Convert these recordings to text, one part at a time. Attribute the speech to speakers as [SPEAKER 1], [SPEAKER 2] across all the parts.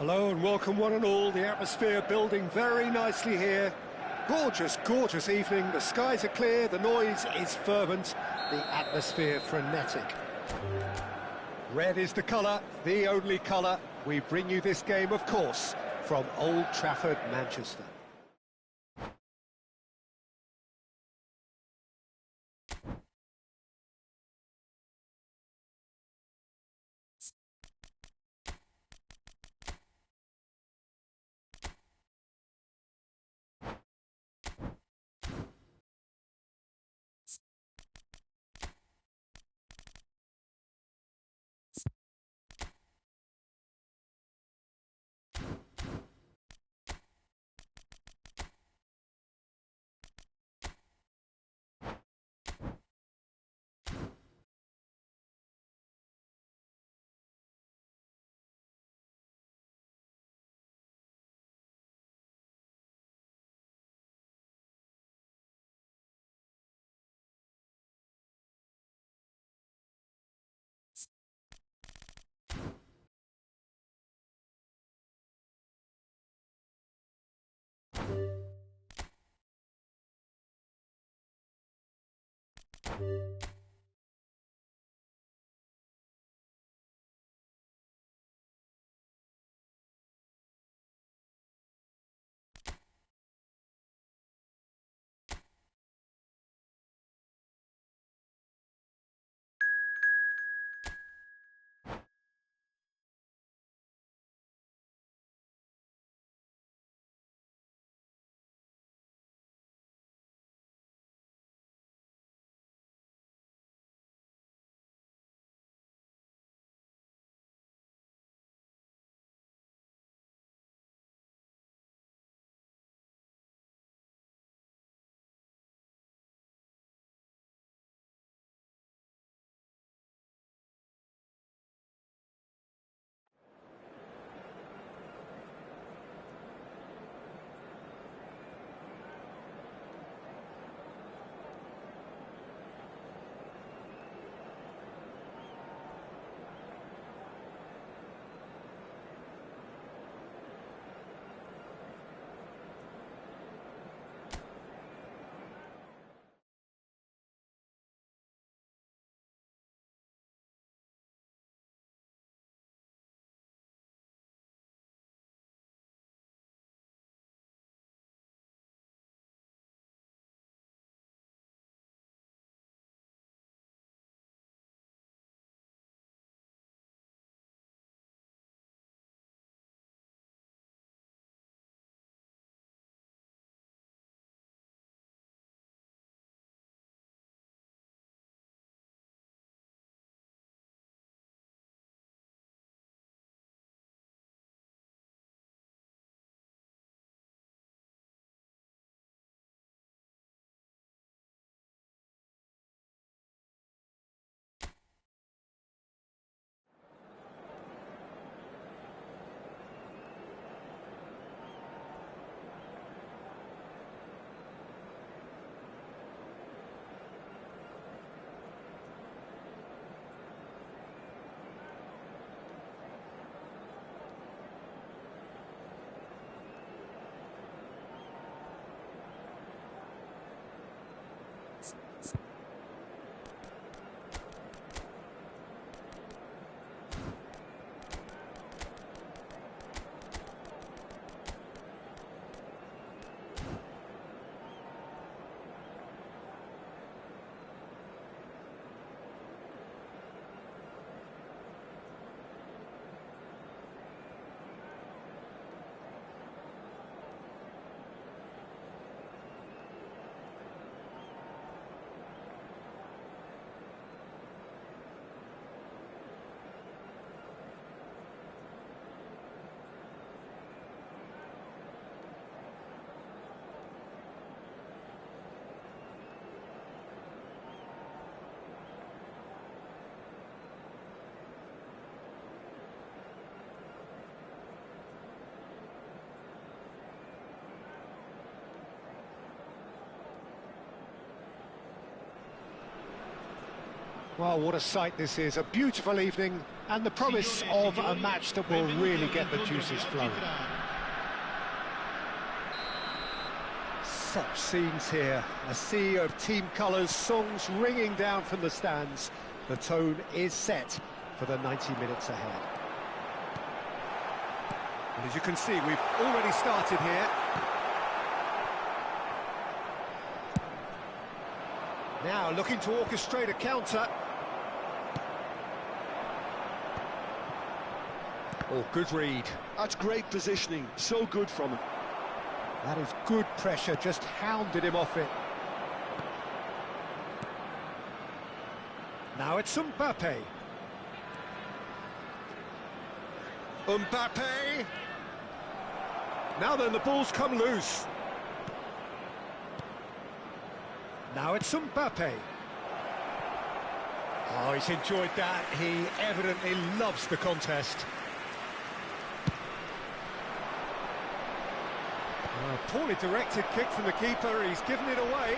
[SPEAKER 1] Hello and welcome one and all. The atmosphere building very nicely here. Gorgeous, gorgeous evening. The skies are clear, the noise is fervent, the atmosphere frenetic. Red is the colour, the only colour. We bring you this game, of course, from Old Trafford, Manchester. Well, what a sight this is, a beautiful evening, and the promise of a match that will really get the juices flowing. Such scenes here, a sea of team colours, songs ringing down from the stands. The tone is set for the 90 minutes ahead. And as you can see, we've already started here. Now looking to orchestrate a counter. Oh, good read.
[SPEAKER 2] That's great positioning, so good from him.
[SPEAKER 1] That is good pressure, just hounded him off it. Now it's Mbappe. Mbappe! Now then, the ball's come loose. Now it's Mbappe. Oh, he's enjoyed that. He evidently loves the contest. Poorly directed kick from the keeper, he's given it away.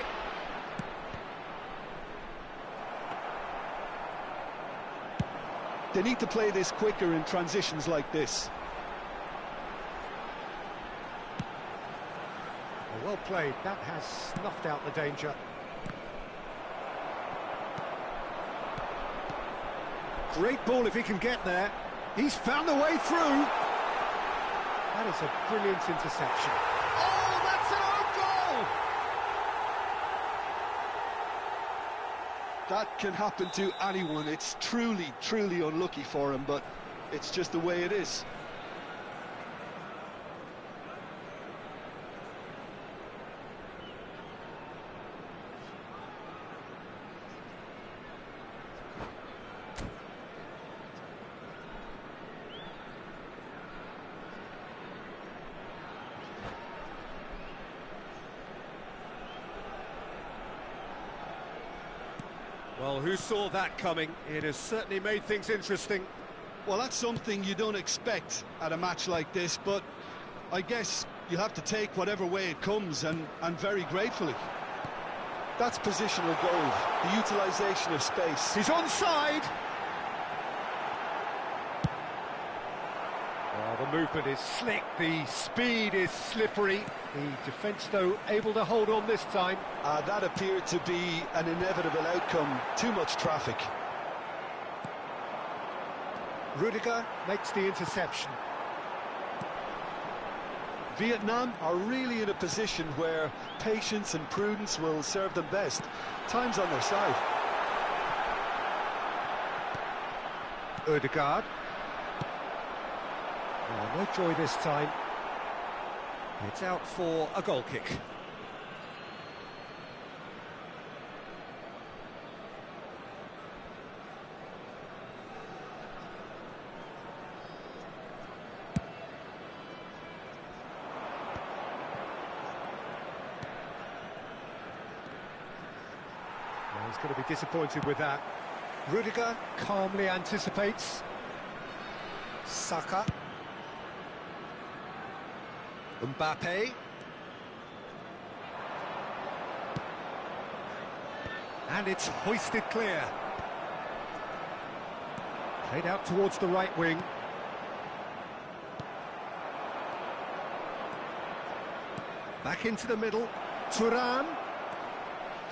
[SPEAKER 2] They need to play this quicker in transitions like this.
[SPEAKER 1] Well played, that has snuffed out the danger. Great ball if he can get there. He's found the way through. That is a brilliant interception. Oh, that's an own goal!
[SPEAKER 2] That can happen to anyone. It's truly, truly unlucky for him, but it's just the way it is.
[SPEAKER 1] Well, who saw that coming? It has certainly made things interesting.
[SPEAKER 2] Well, that's something you don't expect at a match like this, but I guess you have to take whatever way it comes, and very gratefully. That's positional goal, the utilisation of space.
[SPEAKER 1] He's onside! Well, the movement is slick, the speed is slippery. The defence, though, able to hold on this time.
[SPEAKER 2] That appeared to be an inevitable outcome. Too much traffic.
[SPEAKER 1] Rudiger makes the interception.
[SPEAKER 2] Vietnam are really in a position where patience and prudence will serve them best. Time's on their side.
[SPEAKER 1] Odegaard. Oh, no joy this time. It's out for a goal kick. Well, he's going to be disappointed with that. Rudiger calmly anticipates. Saka. Mbappe. And it's hoisted clear. Played out towards the right wing. Back into the middle. Turan.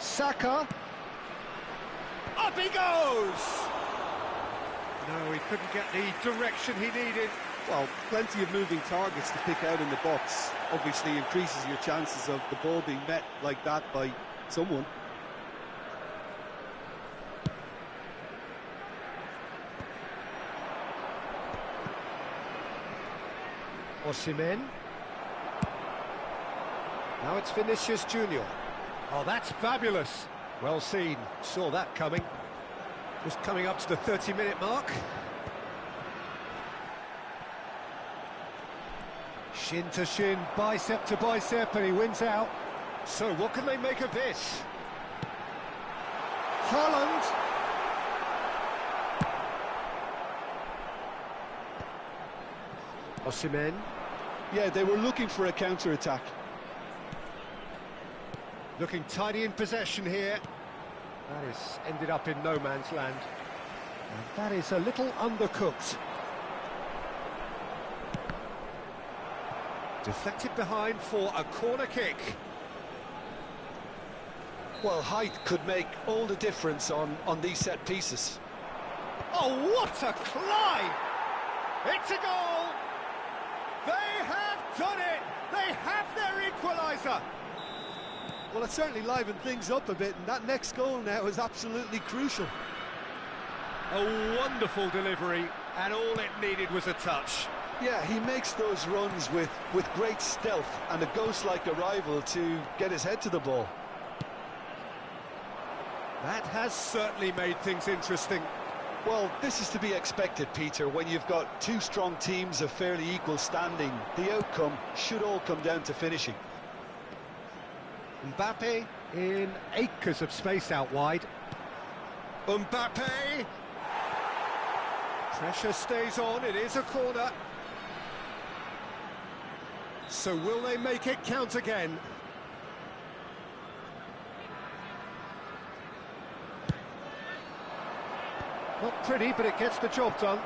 [SPEAKER 1] Saka. Up he goes! No, he couldn't get the direction he needed.
[SPEAKER 2] Well, plenty of moving targets to pick out in the box. Obviously increases your chances of the ball being met like that by someone.
[SPEAKER 1] Osimhen. Now it's Vinicius Junior. Oh, that's fabulous. Well seen. Saw that coming. Just coming up to the 30-minute mark. Shin to shin, bicep to bicep, and he wins out. So what can they make of this? Haaland. Osimhen.
[SPEAKER 2] Yeah, they were looking for a counter-attack.
[SPEAKER 1] Looking tidy in possession here. That is ended up in no man's land. And that is a little undercooked. Deflected behind for a corner kick.
[SPEAKER 2] Well, height could make all the difference on these set pieces.
[SPEAKER 1] Oh, what a climb! It's a goal! They have done it! They have their equaliser!
[SPEAKER 2] Well, it certainly livened things up a bit, and that next goal now is absolutely crucial.
[SPEAKER 1] A wonderful delivery, and all it needed was a touch.
[SPEAKER 2] Yeah, he makes those runs with great stealth and a ghost-like arrival to get his head to the ball.
[SPEAKER 1] That has certainly made things interesting.
[SPEAKER 2] Well, this is to be expected, Peter. When you've got two strong teams of fairly equal standing, the outcome should all come down to finishing.
[SPEAKER 1] Mbappe in acres of space out wide. Mbappe! Pressure stays on, it is a corner. So will they make it count again? Not pretty, but it gets the job done.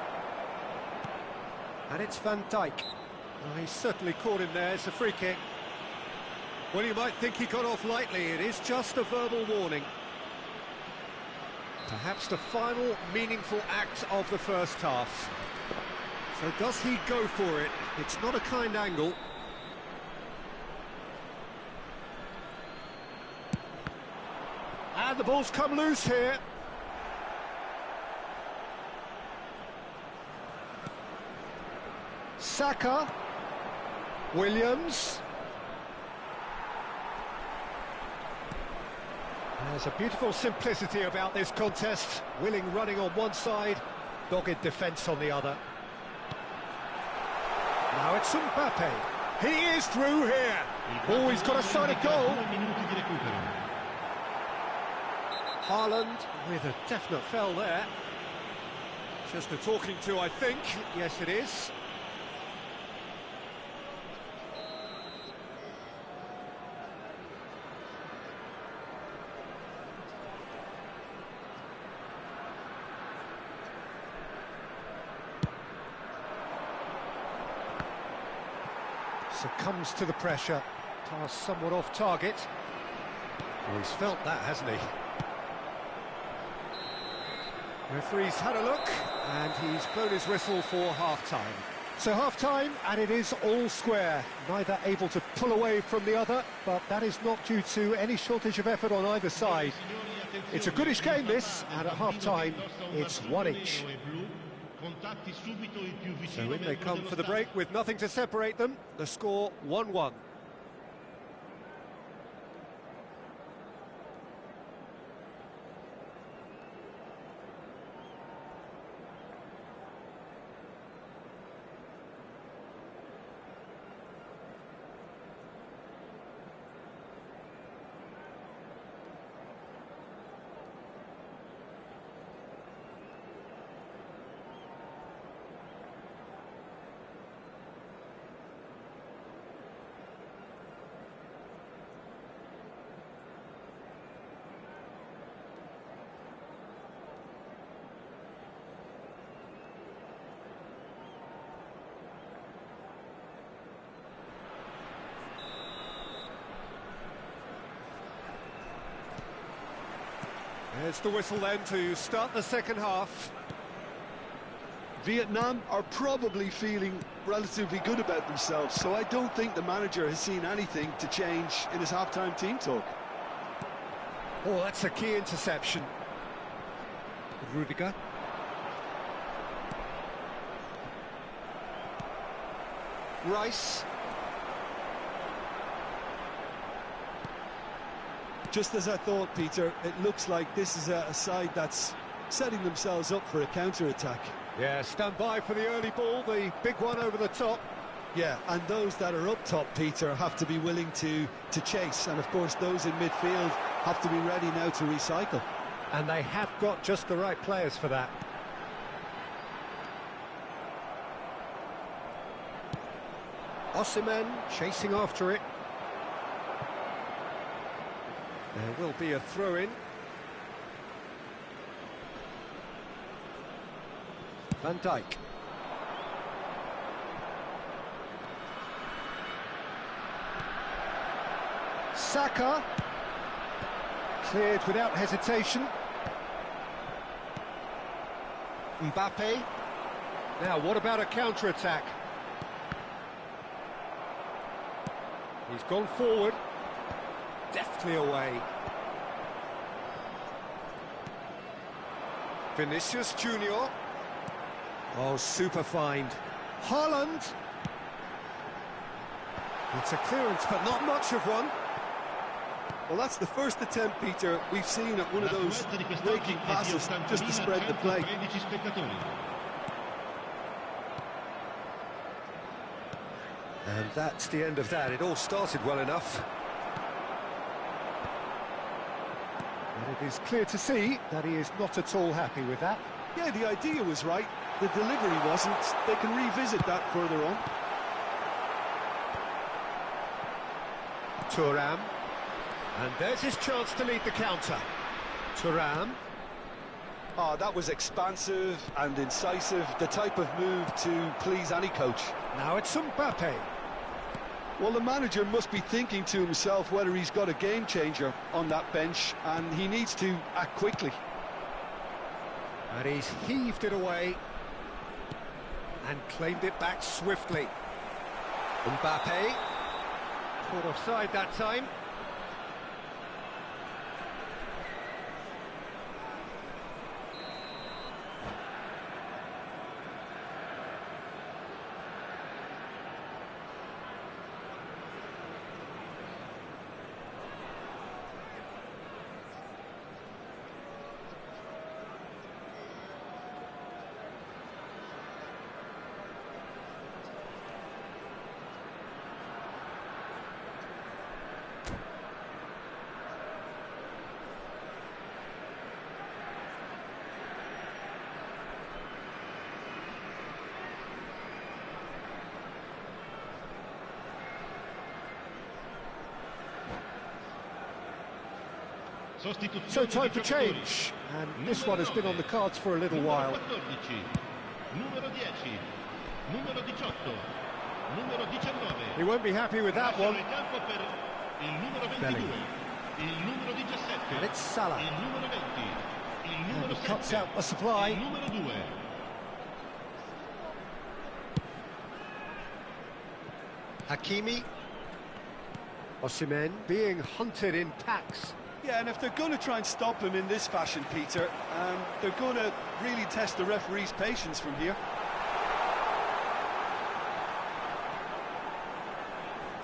[SPEAKER 1] And it's Van Dijk. Oh, he's certainly caught him there, it's a free kick. Well, you might think he got off lightly, it is just a verbal warning. Perhaps the final meaningful act of the first half. So does he go for it? It's not a kind angle. And the ball's come loose here. Saka. Williams. There's a beautiful simplicity about this contest. Willing running on one side, dogged defence on the other. Now it's Mbappe. He is through here. Oh, he's got a solid goal. Haaland with a definite foul there. Just a talking to, I think. Yes, it is. Succumbs to the pressure. Pass somewhat off target. Well, he's felt that, hasn't he? Referee's had a look, and he's blown his whistle for half-time. So half-time, and it is all square. Neither able to pull away from the other, but that is not due to any shortage of effort on either side. It's a goodish game, this, and at half-time, it's one each. So in they come for the break with nothing to separate them. The score 1-1. There's the whistle then to start the second half.
[SPEAKER 2] Vietnam are probably feeling relatively good about themselves, so I don't think the manager has seen anything to change in his half-time team talk.
[SPEAKER 1] Oh, that's a key interception. Rudiger. Rice.
[SPEAKER 2] Just as I thought, Peter, it looks like this is a side that's setting themselves up for a counter-attack.
[SPEAKER 1] Yeah, stand by for the early ball, the big one over the top.
[SPEAKER 2] Yeah, and those that are up top, Peter, have to be willing to chase. And, of course, those in midfield have to be ready now to recycle.
[SPEAKER 1] And they have got just the right players for that. Osimhen chasing after it. There will be a throw-in. Van Dijk. Saka. Cleared without hesitation. Mbappe. Now, what about a counter-attack? He's gone forward. Deftly away. Vinicius Junior. Oh, super find. Haaland. It's a clearance, but not much of one.
[SPEAKER 2] Well, that's the first attempt, Peter, we've seen at one of those raking passes just to spread the play.
[SPEAKER 1] And that's the end of that. It all started well enough. And it is clear to see that he is not at all happy with that.
[SPEAKER 2] Yeah, the idea was right. The delivery wasn't. They can revisit that further on.
[SPEAKER 1] Thuram. And there's his chance to lead the counter. Thuram.
[SPEAKER 2] Oh, that was expansive and incisive, the type of move to please any coach.
[SPEAKER 1] Now it's Mbappe.
[SPEAKER 2] Well, the manager must be thinking to himself whether he's got a game changer on that bench, and he needs to act quickly.
[SPEAKER 1] And he's heaved it away and claimed it back swiftly. Mbappe. Caught offside that time. So time for change, and this one has been on the cards for a little while. He won't be happy with that one. Bellingham. And it's Salah. And he cuts out the supply. Hakimi. Osimhen being hunted in packs.
[SPEAKER 2] Yeah, and if they're going to try and stop him in this fashion, Peter, they're going to really test the referee's patience from here.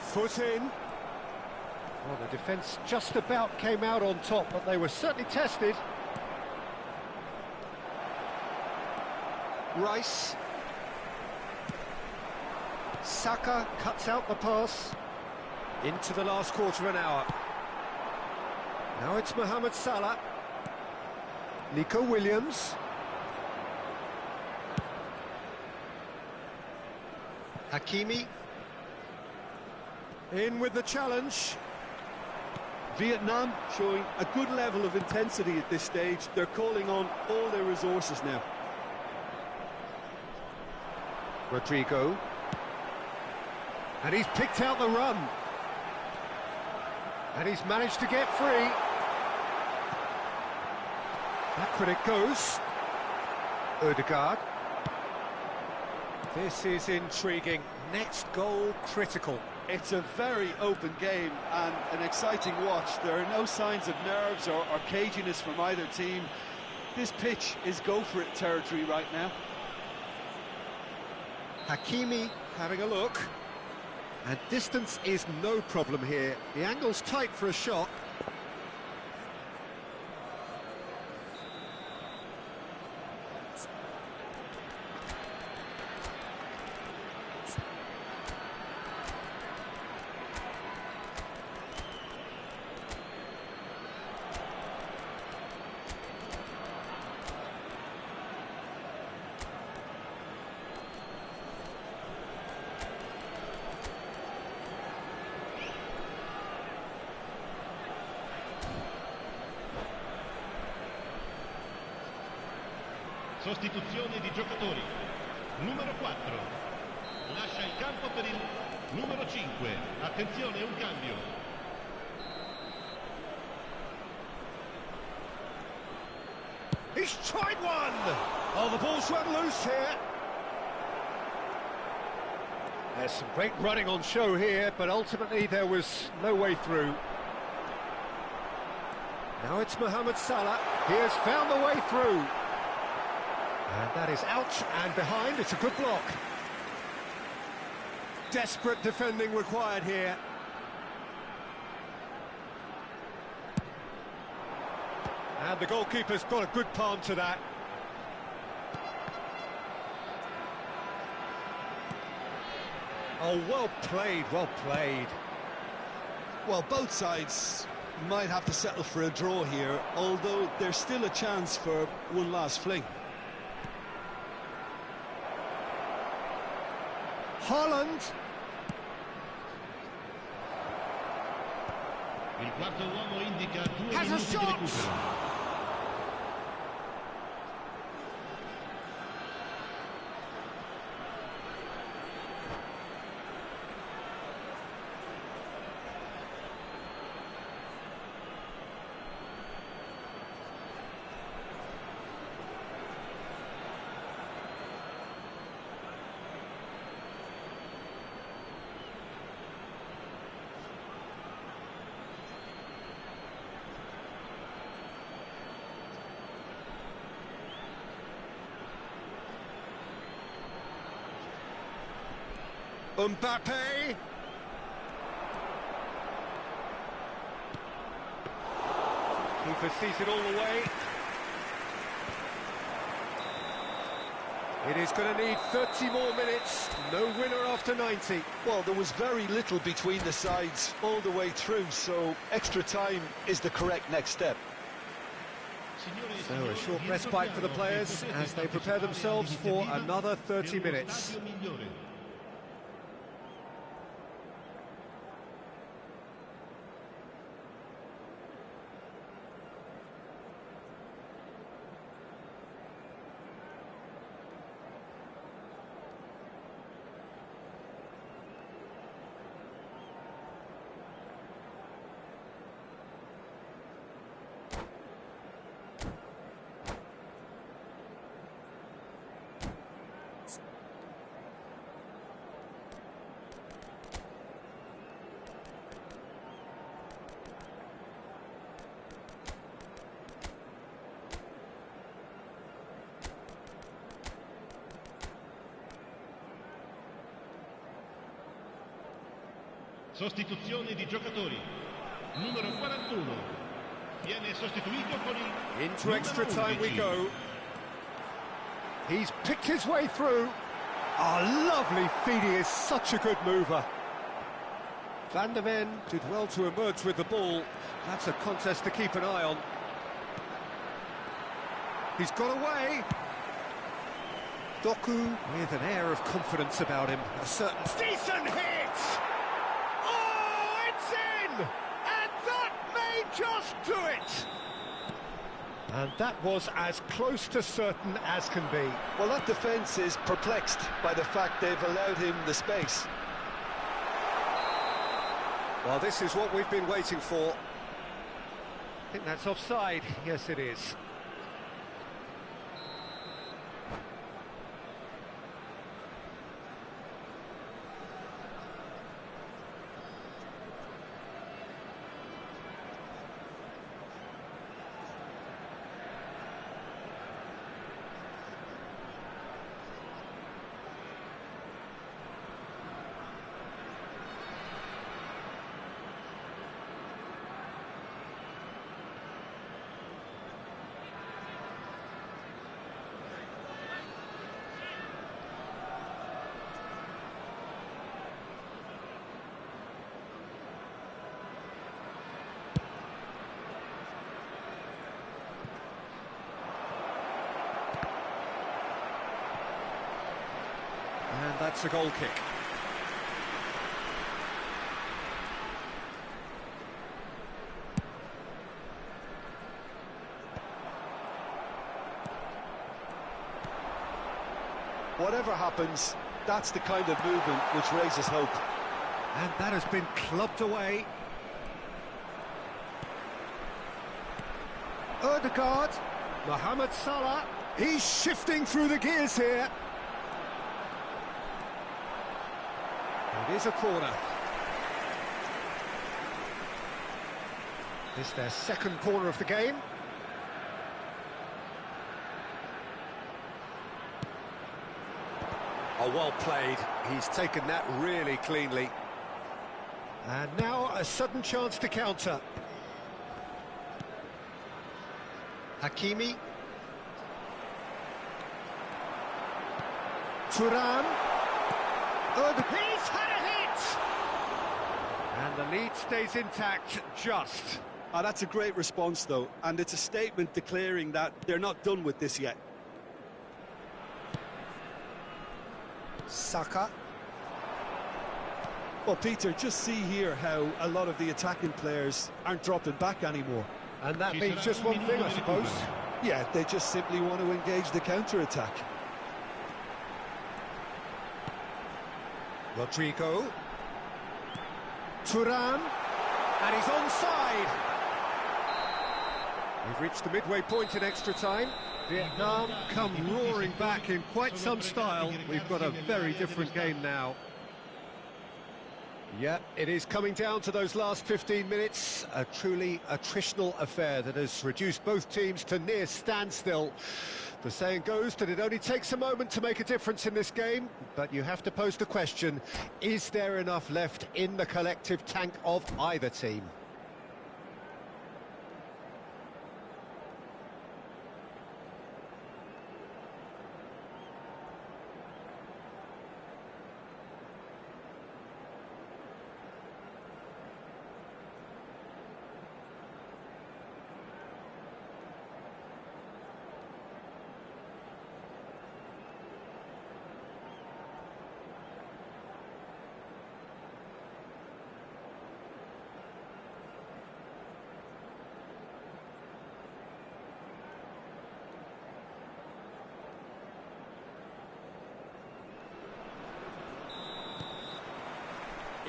[SPEAKER 1] Foot in. Well, the defence just about came out on top, but they were certainly tested. Rice. Saka cuts out the pass. Into the last quarter of an hour. Now it's Mohamed Salah. Nico Williams. Hakimi. In with the challenge.
[SPEAKER 2] Vietnam showing a good level of intensity at this stage. They're calling on all their resources now.
[SPEAKER 1] Rodrigo. And he's picked out the run. And he's managed to get free. Back when it goes. Ødegaard. This is intriguing. Next goal critical.
[SPEAKER 2] It's a very open game and an exciting watch. There are no signs of nerves or caginess from either team. This pitch is go-for-it territory right now.
[SPEAKER 1] Hakimi having a look. And distance is no problem here. The angle's tight for a shot.
[SPEAKER 3] Sostituzione di giocatori. Numero 4. Lascia il campo per il numero 5. Attenzione, un cambio.
[SPEAKER 1] He's tried one! Oh, the ball's run loose here. There's some great running on show here, but ultimately there was no way through. Now it's Mohamed Salah. He has found the way through. And that is out and behind. It's a good block. Desperate defending required here. And the goalkeeper's got a good palm to that. Oh, well played, well played.
[SPEAKER 2] Well, both sides might have to settle for a draw here, although there's still a chance for one last fling.
[SPEAKER 1] Haaland.
[SPEAKER 3] Il quarto uomo indica 2
[SPEAKER 1] Has a
[SPEAKER 3] minuti di
[SPEAKER 1] shot!
[SPEAKER 3] recupero.
[SPEAKER 1] Mbappe. Keeper sees it all the way. It is going to need 30 more minutes. No winner after 90.
[SPEAKER 2] Well, there was very little between the sides all the way through, so extra time is the correct next step.
[SPEAKER 1] So a short respite for the players as they prepare themselves for another 30 minutes.
[SPEAKER 3] Sostituzione di giocatori. Numero 41. Viene sostituito con il
[SPEAKER 1] Into extra time we go. He's picked his way through. Oh, lovely feed. He is such a good mover. Van der Ven did well to emerge with the ball. That's a contest to keep an eye on. He's got away. Doku with an air of confidence about him. A certain decent hit! Oh, it's in! And that may just do it! And that was as close to certain as can be.
[SPEAKER 2] Well, that defence is perplexed by the fact they've allowed him the space.
[SPEAKER 1] Well, this is what we've been waiting for. I think that's offside. Yes, it is. And that's a goal kick.
[SPEAKER 2] whatever happens, that's the kind of movement which raises hope.
[SPEAKER 1] And that has been clubbed away. Ødegaard, Mohamed Salah, he's shifting through the gears here. It is a corner. This their second corner of the game. Oh, well played. He's taken that really cleanly. And now a sudden chance to counter. Hakimi. Tran100. He's had a hit! And the lead stays intact, just.
[SPEAKER 2] Ah, that's a great response, though, and it's a statement declaring that they're not done with this yet.
[SPEAKER 1] Saka.
[SPEAKER 2] Well, Peter, just see here how a lot of the attacking players aren't dropping back anymore.
[SPEAKER 1] And that means just one thing, I suppose.
[SPEAKER 2] Yeah, they just simply want to engage the counter-attack.
[SPEAKER 1] Rodrigo. Thuram. And he's onside. We've reached the midway point in extra time. Vietnam come roaring back in quite some style. We've got a very different game now. Yeah, it is coming down to those last 15 minutes. A truly attritional affair that has reduced both teams to near standstill. The saying goes that it only takes a moment to make a difference in this game, but you have to pose the question, is there enough left in the collective tank of either team?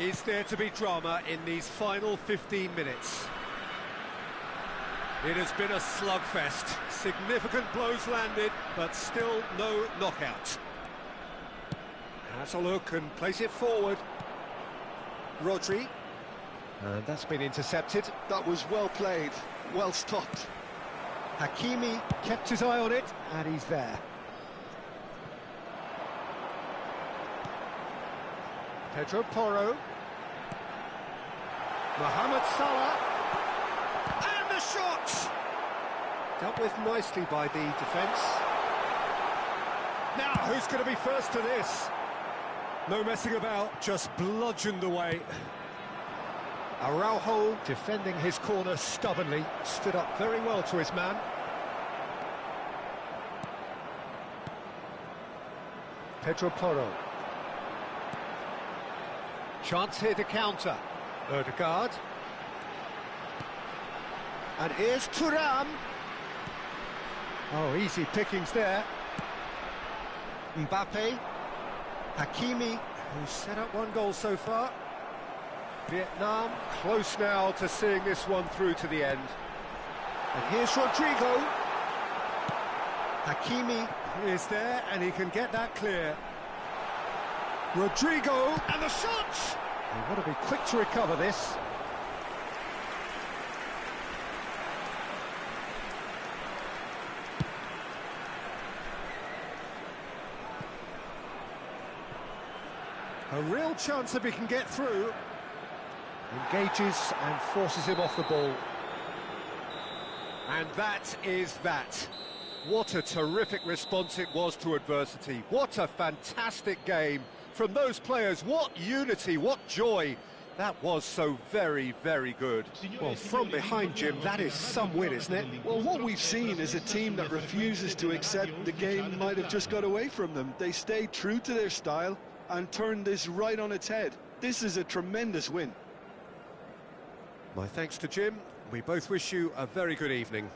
[SPEAKER 1] Is there to be drama in these final 15 minutes? It has been a slugfest. Significant blows landed, but still no knockout. Has a look and plays it forward. Rodri. And that's been intercepted.
[SPEAKER 2] That was well played, well stopped.
[SPEAKER 1] Hakimi kept his eye on it, and he's there. Pedro Porro. Mohamed Salah. And the shot! Dealt with nicely by the defence. Now, who's going to be first to this? No messing about, just bludgeoned away. Araujo, defending his corner stubbornly, stood up very well to his man. Pedro Porro. Chance here to counter. Ødegaard. And here's Thuram. Oh, easy pickings there. Mbappe. Hakimi, who's set up one goal so far. Vietnam close now to seeing this one through to the end. And here's Rodrigo. Hakimi is there and he can get that clear. Rodrigo, and the shot! They want to be quick to recover this. A real chance if he can get through. Engages and forces him off the ball. And that is that. What a terrific response it was to adversity. What a fantastic game from those players. What unity, what joy. That was so very, very good. Well, from behind, Jim, that is some win, isn't it?
[SPEAKER 2] Well, what we've seen is a team that refuses to accept the game might have just got away from them. They stayed true to their style and turned this right on its head. This is a tremendous win.
[SPEAKER 1] My thanks to Jim. We both wish you a very good evening.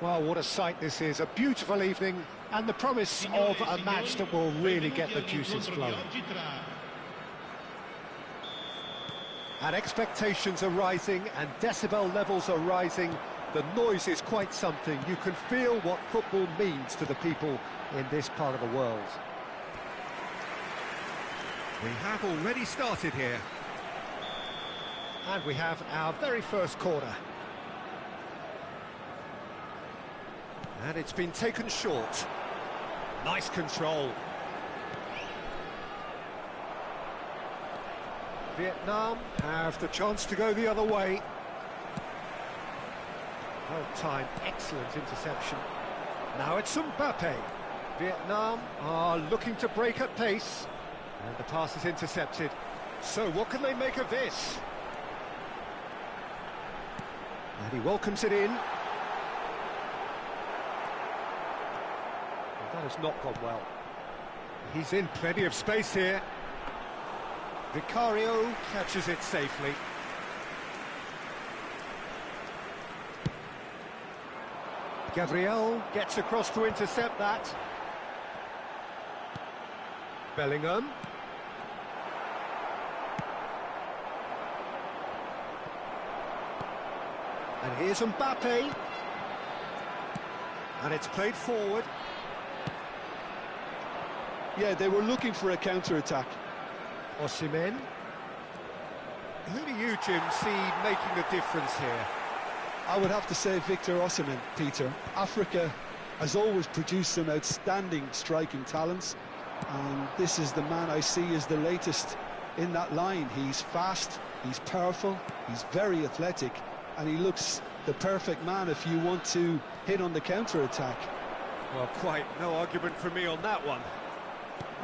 [SPEAKER 1] Well, what a sight this is. A beautiful evening and the promise of a match that will really get the juices flowing. And expectations are rising and decibel levels are rising. The noise is quite something. You can feel what football means to the people in this part of the world. We have already started here. And we have our very first corner. And it's been taken short. Nice control. Vietnam have the chance to go the other way. Well timed, excellent interception. Now it's Mbappe. Vietnam are looking to break at pace. And the pass is intercepted. So what can they make of this? And he welcomes it in. Well, that has not gone well. He's in plenty of space here. Vicario catches it safely. Gabriel gets across to intercept that. Bellingham. And here's Mbappe. And it's played forward.
[SPEAKER 2] Yeah, they were looking for a counter-attack.
[SPEAKER 1] Osimhen. Who do you, Jim, see making the difference here?
[SPEAKER 2] I would have to say Victor Osimhen, Peter. Africa has always produced some outstanding striking talents, and this is the man I see as the latest in that line. He's fast, he's powerful, he's very athletic, and he looks the perfect man if you want to hit on the counter-attack.
[SPEAKER 1] Well, quite no argument from me on that one.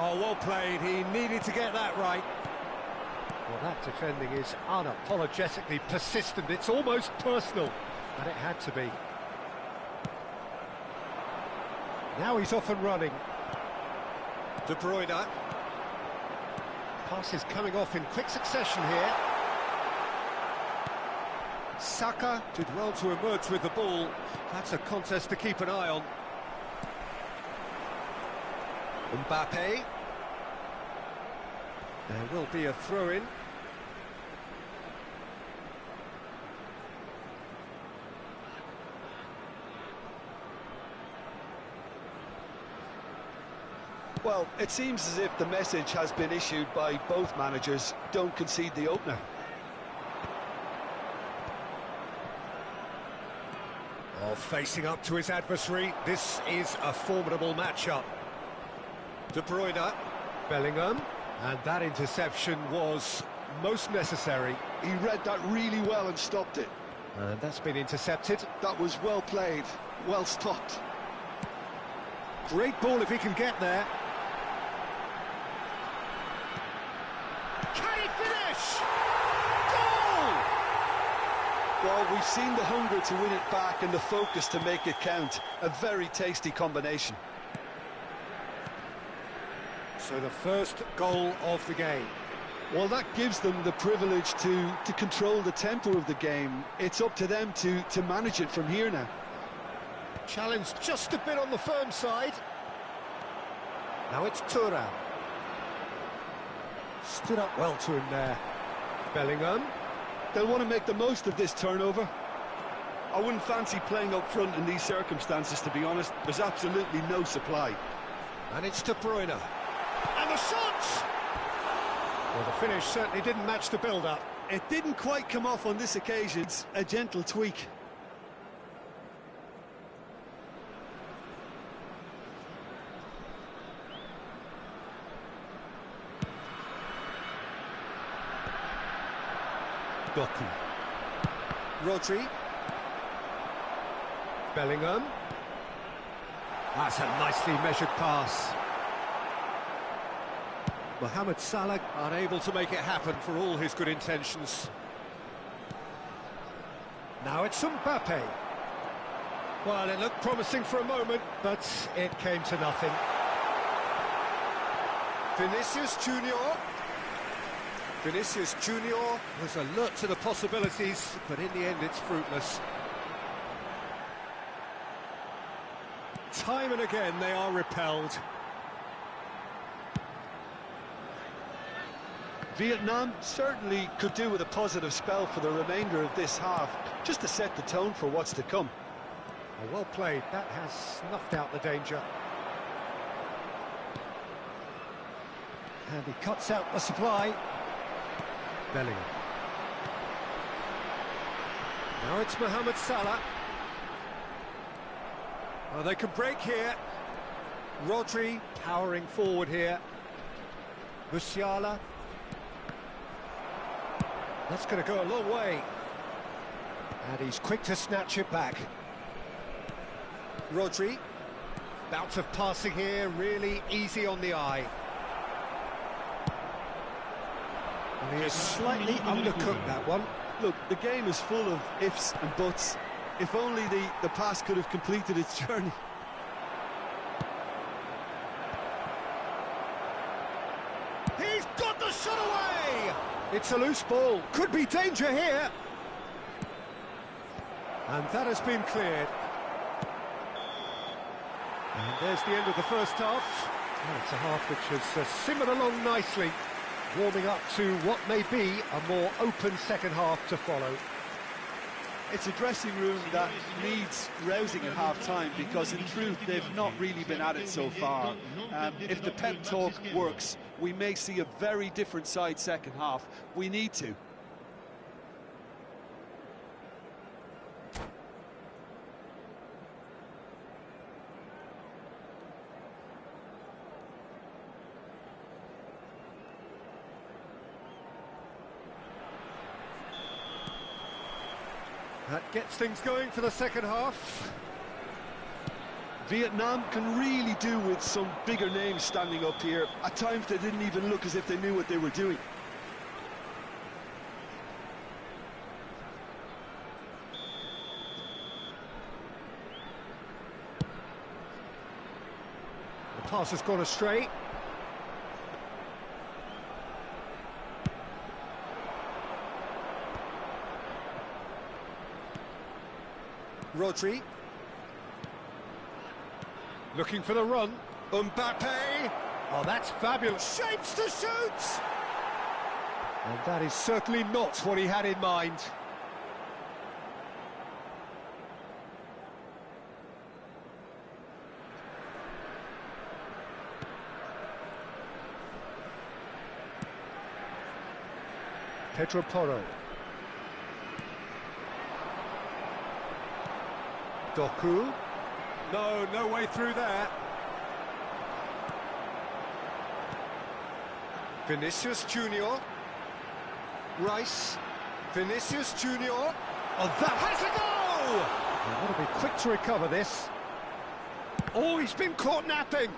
[SPEAKER 1] Oh, well played. He needed to get that right. Well, that defending is unapologetically persistent. It's almost personal, and it had to be. Now he's off and running. De Bruyne. Passes coming off in quick succession here. Saka did well to emerge with the ball. That's a contest to keep an eye on. Mbappe. There will be a throw-in.
[SPEAKER 2] Well, it seems as if the message has been issued by both managers: don't concede the opener.
[SPEAKER 1] Oh, facing up to his adversary, this is a formidable matchup. De Bruyne, Bellingham, and that interception was most necessary.
[SPEAKER 2] He read that really well and stopped it.
[SPEAKER 1] And that's been intercepted.
[SPEAKER 2] That was well played, well stopped.
[SPEAKER 1] Great ball if he can get there. Can he finish? Goal!
[SPEAKER 2] Well, we've seen the hunger to win it back and the focus to make it count. A very tasty combination.
[SPEAKER 1] So the first goal of the game.
[SPEAKER 2] Well, that gives them the privilege to control the tempo of the game. It's up to them to manage it from here now.
[SPEAKER 1] Challenge just a bit on the firm side. Now it's Thuram. Stood up well to him there. Bellingham.
[SPEAKER 2] They'll want to make the most of this turnover. I wouldn't fancy playing up front in these circumstances, to be honest. There's absolutely no supply.
[SPEAKER 1] And it's De Bruyne. And the shot! Well, the finish certainly didn't match the build-up.
[SPEAKER 2] It didn't quite come off on this occasion. It's a gentle tweak.
[SPEAKER 1] Doku. Rodri. Bellingham. That's a nicely measured pass. Mohamed Salah unable to make it happen for all his good intentions. Now it's Mbappe. Well, it looked promising for a moment, but it came to nothing. Vinicius Junior. Vinicius Junior was alert to the possibilities, but in the end it's fruitless. time and again they are repelled.
[SPEAKER 2] Vietnam certainly could do with a positive spell for the remainder of this half, just to set the tone for what's to come.
[SPEAKER 1] Oh, well played, that has snuffed out the danger. And he cuts out the supply. Bellingham. Now it's Mohamed Salah. Oh, they can break here. Rodri powering forward here. Musiala. That's going to go a long way. And he's quick to snatch it back. Rodri. Bout of passing here, really easy on the eye. And he has slightly undercooked that one.
[SPEAKER 2] Look, the game is full of ifs and buts. If only the pass could have completed its journey.
[SPEAKER 1] He's got the shot away! It's a loose ball. Could be danger here. And that has been cleared. And there's the end of the first half. And it's a half which has simmered along nicely, warming up to what may be a more open second half to follow.
[SPEAKER 2] It's a dressing room that needs rousing at half-time, because in truth they've not really been at it so far. If the pep talk works, we may see a very different side second half. We need to.
[SPEAKER 1] That gets things going for the second half.
[SPEAKER 2] Vietnam can really do with some bigger names standing up here. At times they didn't even look as if they knew what they were doing.
[SPEAKER 1] The pass has gone astray. Rodri. Looking for the run. Mbappe. Oh, that's fabulous. Shapes to shoot! And that is certainly not what he had in mind. Pedro Porro. Doku. No way through there. Vinicius Junior. Rice. Vinicius Junior. Oh, that has a go! They've got to be quick to recover this. Oh, he's been caught napping.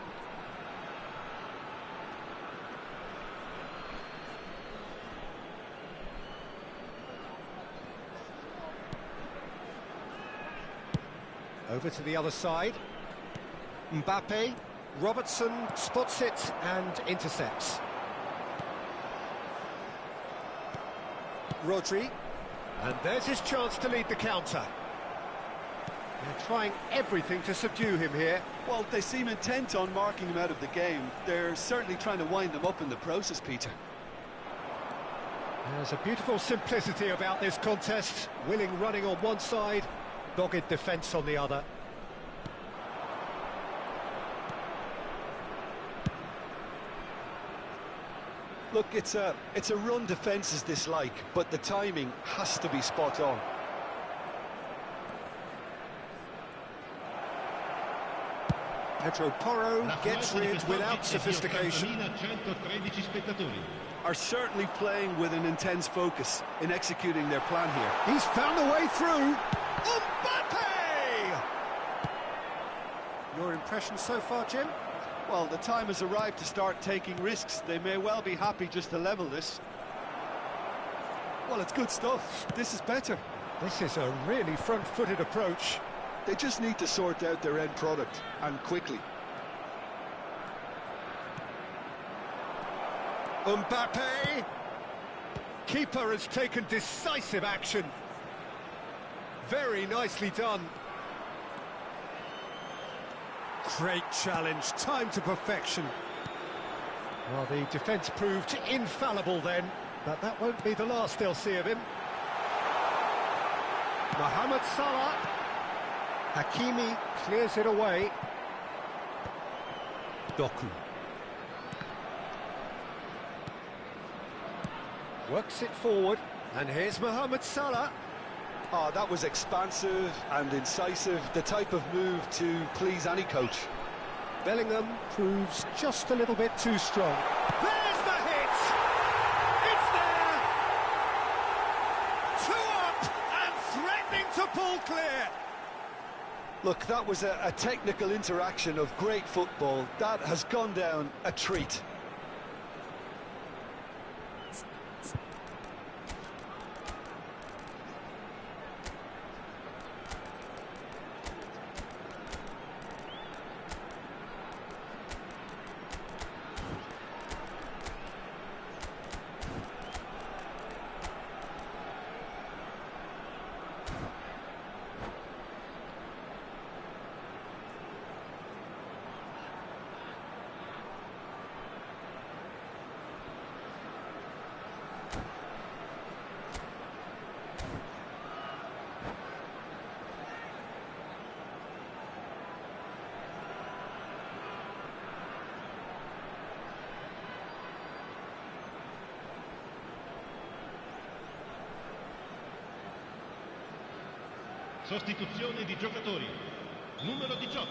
[SPEAKER 1] Over to the other side. Mbappe. Robertson spots it and intercepts. Rodri. And there's his chance to lead the counter. They're trying everything to subdue him here.
[SPEAKER 2] Well, they seem intent on marking him out of the game. They're certainly trying to wind him up in the process, Peter.
[SPEAKER 1] There's a beautiful simplicity about this contest. Willing running on one side, dogged defence on the other.
[SPEAKER 2] Look, it's a run defence's dislike, but the timing has to be spot on.
[SPEAKER 1] Pedro Porro gets rid without sophistication.
[SPEAKER 2] Are certainly playing with an intense focus in executing their plan here.
[SPEAKER 1] He's found a way through. Mbappe! Your impression so far, Jim?
[SPEAKER 2] Well, the time has arrived to start taking risks. They may well be happy just to level this. Well, it's good stuff. This is better.
[SPEAKER 1] This is a really front-footed approach.
[SPEAKER 2] They just need to sort out their end product, and quickly.
[SPEAKER 1] Mbappe! Keeper has taken decisive action. Very nicely done. Great challenge, time to perfection. Well, the defence proved infallible then, but that won't be the last they'll see of him. Mohamed Salah. Hakimi clears it away. Doku. Works it forward, and here's Mohamed Salah.
[SPEAKER 2] Oh, that was expansive and incisive, the type of move to please any coach.
[SPEAKER 1] Bellingham proves just a little bit too strong. There's the hit! It's there! 2 up and threatening to pull clear.
[SPEAKER 2] Look, that was a technical interaction of great football. That has gone down a treat.
[SPEAKER 3] Sostituzione di giocatori. Numero 18.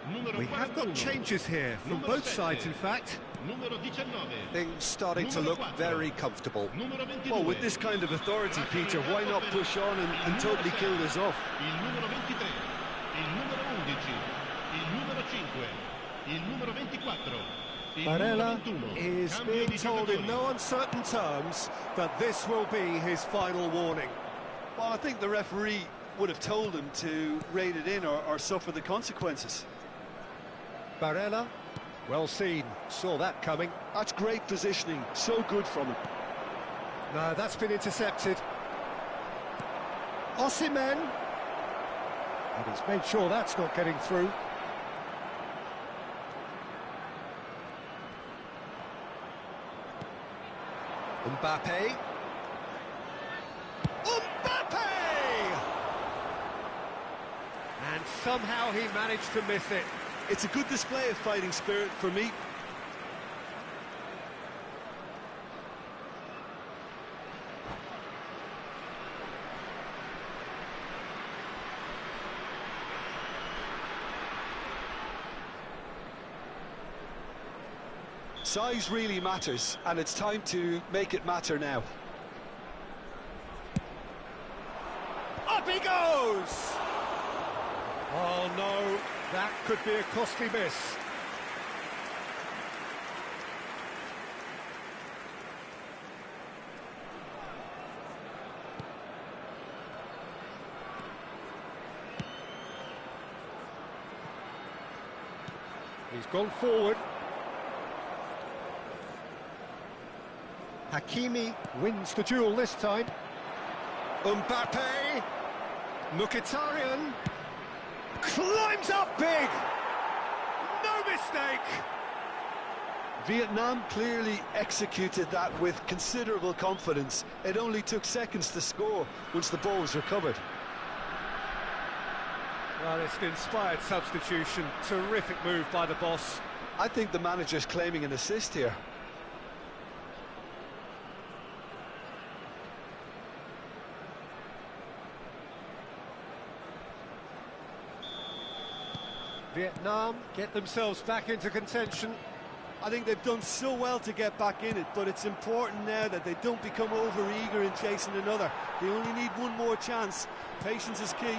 [SPEAKER 3] Numero
[SPEAKER 1] We have got
[SPEAKER 3] 41.
[SPEAKER 1] changes here from
[SPEAKER 3] Numero
[SPEAKER 1] both
[SPEAKER 3] 7.
[SPEAKER 1] sides, in fact.
[SPEAKER 3] Numero 19.
[SPEAKER 1] Things starting to look very comfortable.
[SPEAKER 3] Numero 22.
[SPEAKER 2] Well, with this kind of authority, Peter, why not push on and totally kill this off?
[SPEAKER 3] Il numero 23. Il numero 11. Il numero 5. Il numero 24. Il
[SPEAKER 1] Barella
[SPEAKER 3] numero 21.
[SPEAKER 1] is
[SPEAKER 3] Cambio
[SPEAKER 1] being
[SPEAKER 3] di
[SPEAKER 1] told in
[SPEAKER 3] giocatori.
[SPEAKER 1] no uncertain terms that this will be his final warning.
[SPEAKER 2] Well, I think the referee would have told him to rein it in or suffer the consequences.
[SPEAKER 1] Barella, well seen, saw that coming.
[SPEAKER 2] That's great positioning, so good from him.
[SPEAKER 1] No, that's been intercepted. Osimhen. And he's made sure that's not getting through. Mbappe. Mbappe! And somehow he managed to miss it.
[SPEAKER 2] It's a good display of fighting spirit for me. Size really matters, and it's time to make it matter now.
[SPEAKER 1] Up he goes! Oh no, that could be a costly miss. He's gone forward. Hakimi wins the duel this time. Mbappe! Mkhitaryan climbs up big! No mistake!
[SPEAKER 2] Vietnam clearly executed that with considerable confidence. It only took seconds to score once the ball was recovered.
[SPEAKER 1] Well, it's an inspired substitution. Terrific move by the boss.
[SPEAKER 2] I think the manager's claiming an assist here.
[SPEAKER 1] Vietnam get themselves back into contention.
[SPEAKER 2] I think they've done so well to get back in it, but it's important now that they don't become over-eager in chasing another. They only need one more chance. Patience is key.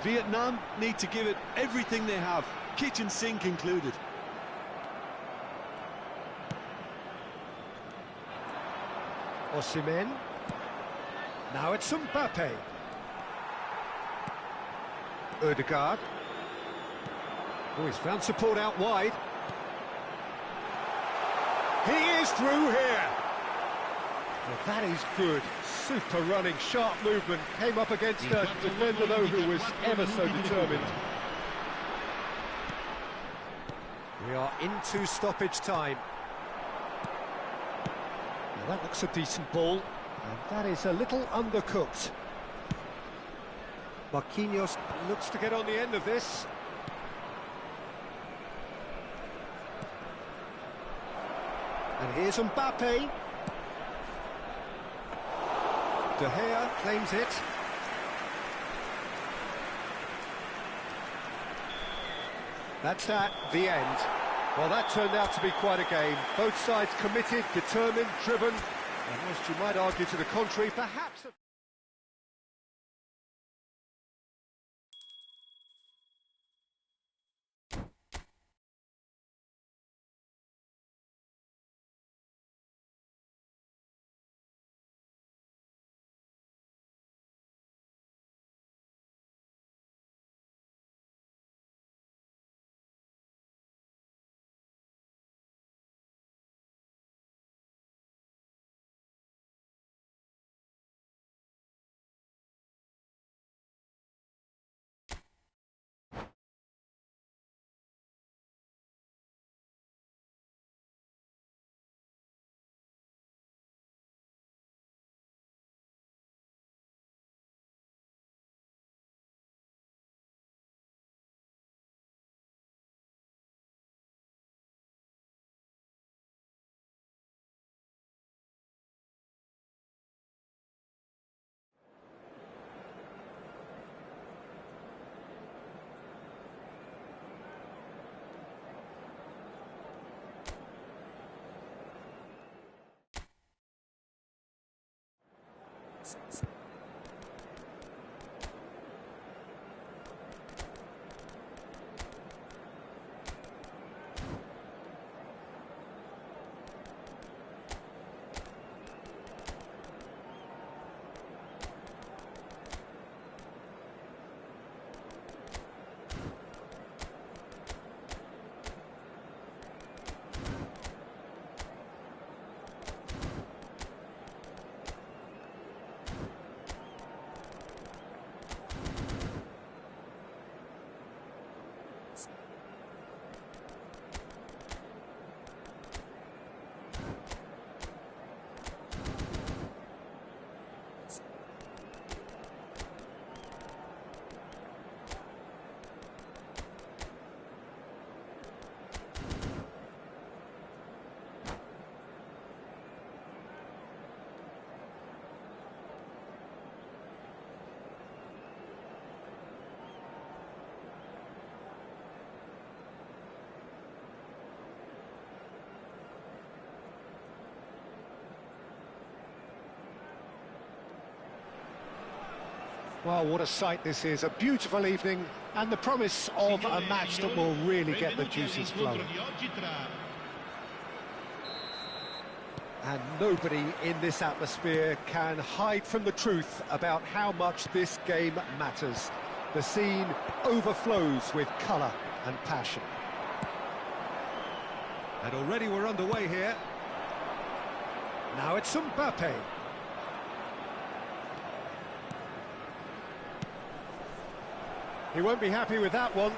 [SPEAKER 2] Vietnam need to give it everything they have, kitchen sink included.
[SPEAKER 1] Osimhen. Now it's Mbappe. Ødegaard. Oh, he's found support out wide. He is through here. Well, that is good. Super running, sharp movement. Came up against a defender, though, who was ever so determined. We are into stoppage time. Now that looks a decent ball, and that is a little undercooked. Marquinhos looks to get on the end of this. And here's Mbappe. De Gea claims it. That's that, the end. Well, that turned out to be quite a game. Both sides committed, determined, driven, and whilst you might argue to the contrary, perhaps... Well, what a sight this is, a beautiful evening, and the promise of a match that will really get the juices flowing. And nobody in this atmosphere can hide from the truth about how much this game matters. The scene overflows with colour and passion. And already we're underway here. Now it's Mbappe. He won't be happy with that one.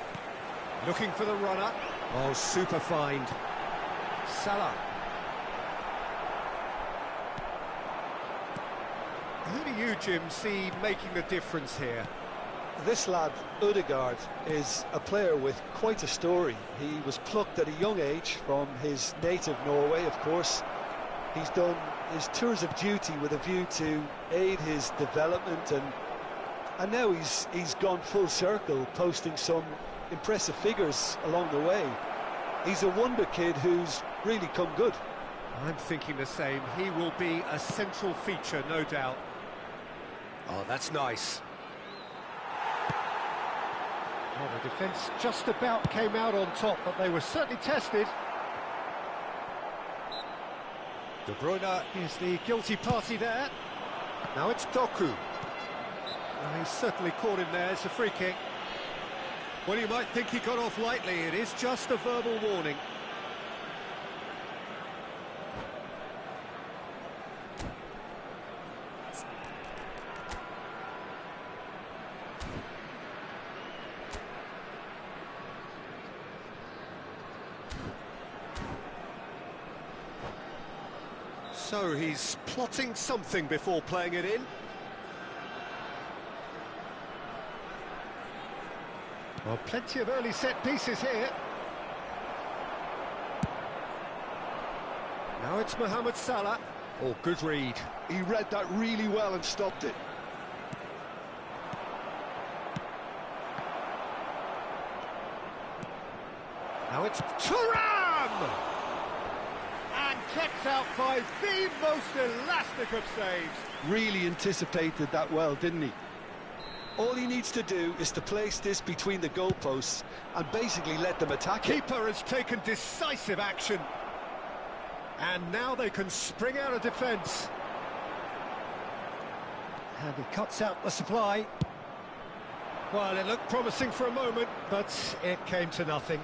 [SPEAKER 1] Looking for the runner. Oh, super find. Salah. Who do you, Jim, see making the difference here?
[SPEAKER 2] This lad, Ødegaard, is a player with quite a story. He was plucked at a young age from his native Norway, of course. He's done his tours of duty with a view to aid his development, and now he's gone full circle, posting some impressive figures along the way. He's a wonder kid who's really come good.
[SPEAKER 1] I'm thinking the same. He will be a central feature, no doubt. Oh, that's nice. Well, the defence just about came out on top, but they were certainly tested. De Bruyne is the guilty party there. Now it's Doku. Well, he's certainly caught him there. It's a free kick. Well, you might think he got off lightly. It is just a verbal warning. So he's plotting something before playing it in. Well, plenty of early set pieces here. Now it's Mohamed Salah. Oh, good read.
[SPEAKER 2] He read that really well and stopped it.
[SPEAKER 1] Now it's Thuram! And kept out by the most elastic of saves.
[SPEAKER 2] Really anticipated that well, didn't he? All he needs to do is to place this between the goalposts and basically let them attack it.
[SPEAKER 1] Keeper has taken decisive action. And now they can spring out of defence. And he cuts out the supply. Well, it looked promising for a moment, but it came to nothing.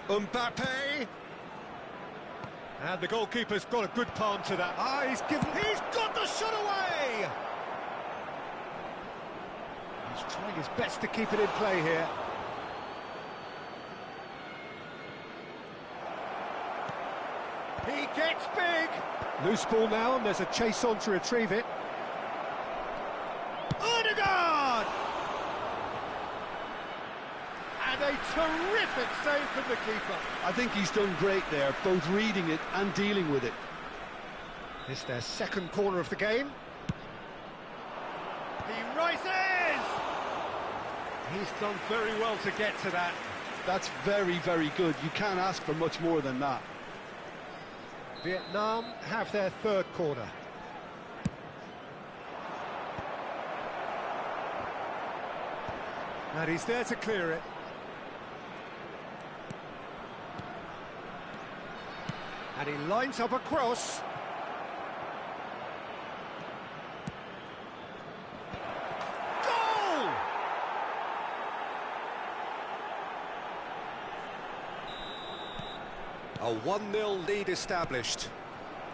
[SPEAKER 1] Mbappe. And the goalkeeper's got a good palm to that. Ah, he's got the shot away! He's trying his best to keep it in play here. He gets big! Loose ball now, and there's a chase on to retrieve it. Odegaard! And a terrific save from the keeper.
[SPEAKER 2] I think he's done great there, both reading it and dealing with it.
[SPEAKER 1] It's their second corner of the game. He rises! He's done very well to get to that.
[SPEAKER 2] That's very, very good. You can't ask for much more than that.
[SPEAKER 1] Vietnam have their third corner. And he's there to clear it. And he lines up a cross. Goal! A 1-0 lead established.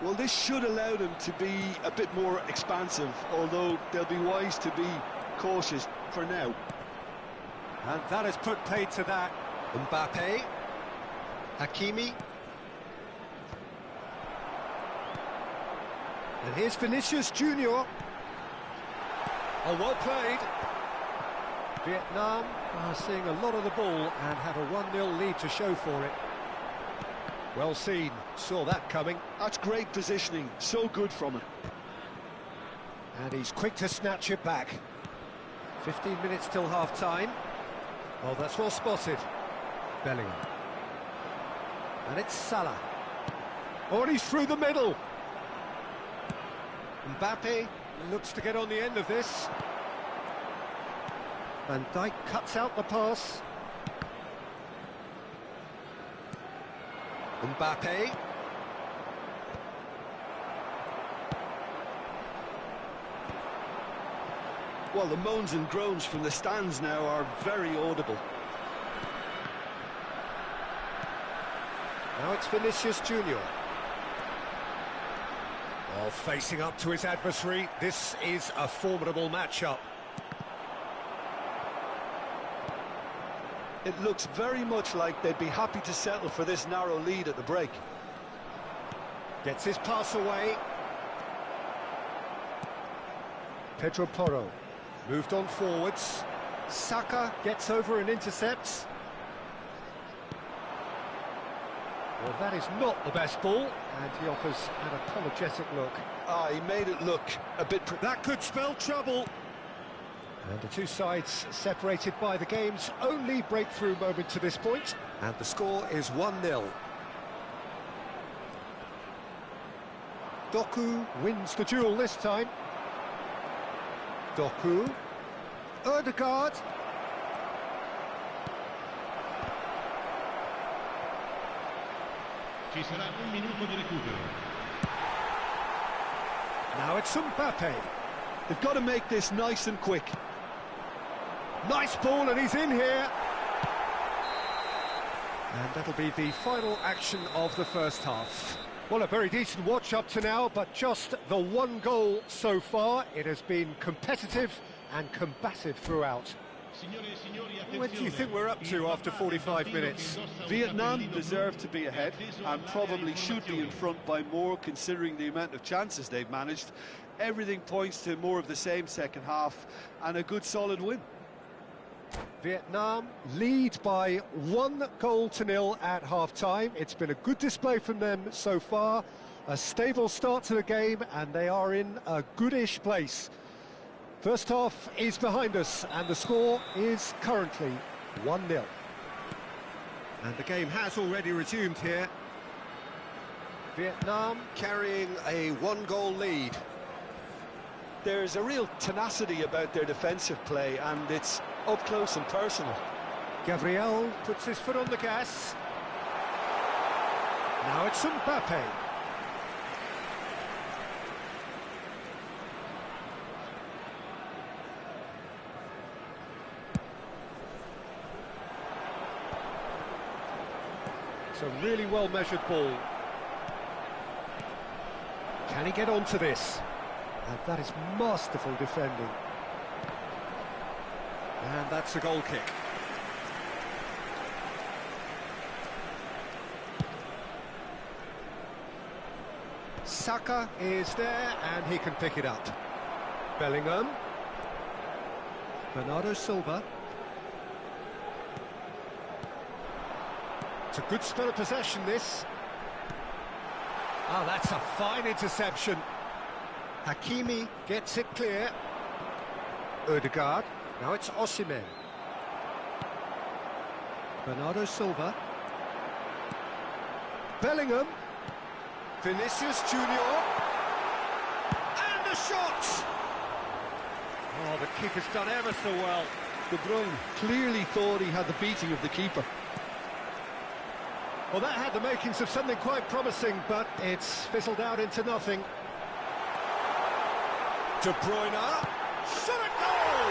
[SPEAKER 2] Well, this should allow them to be a bit more expansive, although they'll be wise to be cautious for now.
[SPEAKER 1] And that has put paid to that. Mbappe. Hakimi. And here's Vinicius Junior. Oh, well played. Vietnam are seeing a lot of the ball and have a 1-0 lead to show for it. Well seen, saw that coming.
[SPEAKER 2] That's great positioning, so good from him.
[SPEAKER 1] And he's quick to snatch it back. 15 minutes till half-time. Oh, that's well spotted. Bellingham. And it's Salah. Oh, and he's through the middle. Mbappe looks to get on the end of this. Van Dijk cuts out the pass. Mbappe.
[SPEAKER 2] Well, the moans and groans from the stands now are very audible.
[SPEAKER 1] Now it's Vinicius Junior. Oh, facing up to his adversary, this is a formidable matchup.
[SPEAKER 2] It looks very much like they'd be happy to settle for this narrow lead at the break.
[SPEAKER 1] Gets his pass away. Pedro Porro moved on forwards. Saka gets over and intercepts. Well, that is not the best ball, and he offers an apologetic look.
[SPEAKER 2] Ah, he made it look a bit...
[SPEAKER 1] That could spell trouble. And the two sides separated by the game's only breakthrough moment to this point. And the score is 1-0. Doku wins the duel this time. Doku. Odegaard.
[SPEAKER 3] Ci sarà un minuto di recupero.
[SPEAKER 1] Now it's Mbappe.
[SPEAKER 2] They've got to make this nice and quick.
[SPEAKER 1] Nice ball, and he's in here. And that'll be the final action of the first half. Well, a very decent watch up to now, but just the one goal so far. It has been competitive and combative throughout. What do you think we're up to after 45 minutes?
[SPEAKER 2] Vietnam deserve to be ahead and probably should be in front by more considering the amount of chances they've managed. Everything points to more of the same second half and a good solid win.
[SPEAKER 1] Vietnam lead by 1-0 at half-time. It's been a good display from them so far. A stable start to the game, and they are in a goodish place. First half is behind us, and the score is currently 1-0. And the game has already resumed here. Vietnam carrying a 1-goal lead.
[SPEAKER 2] There's a real tenacity about their defensive play, and it's up close and personal.
[SPEAKER 1] Gabriel puts his foot on the gas. Now it's Mbappe. It's a really well-measured ball. Can he get onto this? And that is masterful defending. And that's a goal kick. Saka is there, and he can pick it up. Bellingham. Bernardo Silva. It's a good spell of possession, this. Oh, that's a fine interception. Hakimi gets it clear. Ødegaard. Now it's Osimhen. Bernardo Silva. Bellingham. Vinicius Junior. And a shot! Oh, the keeper's done ever so well.
[SPEAKER 2] De Bruyne clearly thought he had the beating of the keeper.
[SPEAKER 1] Well, that had the makings of something quite promising, but it's fizzled out into nothing. De Bruyne. Shot a goal!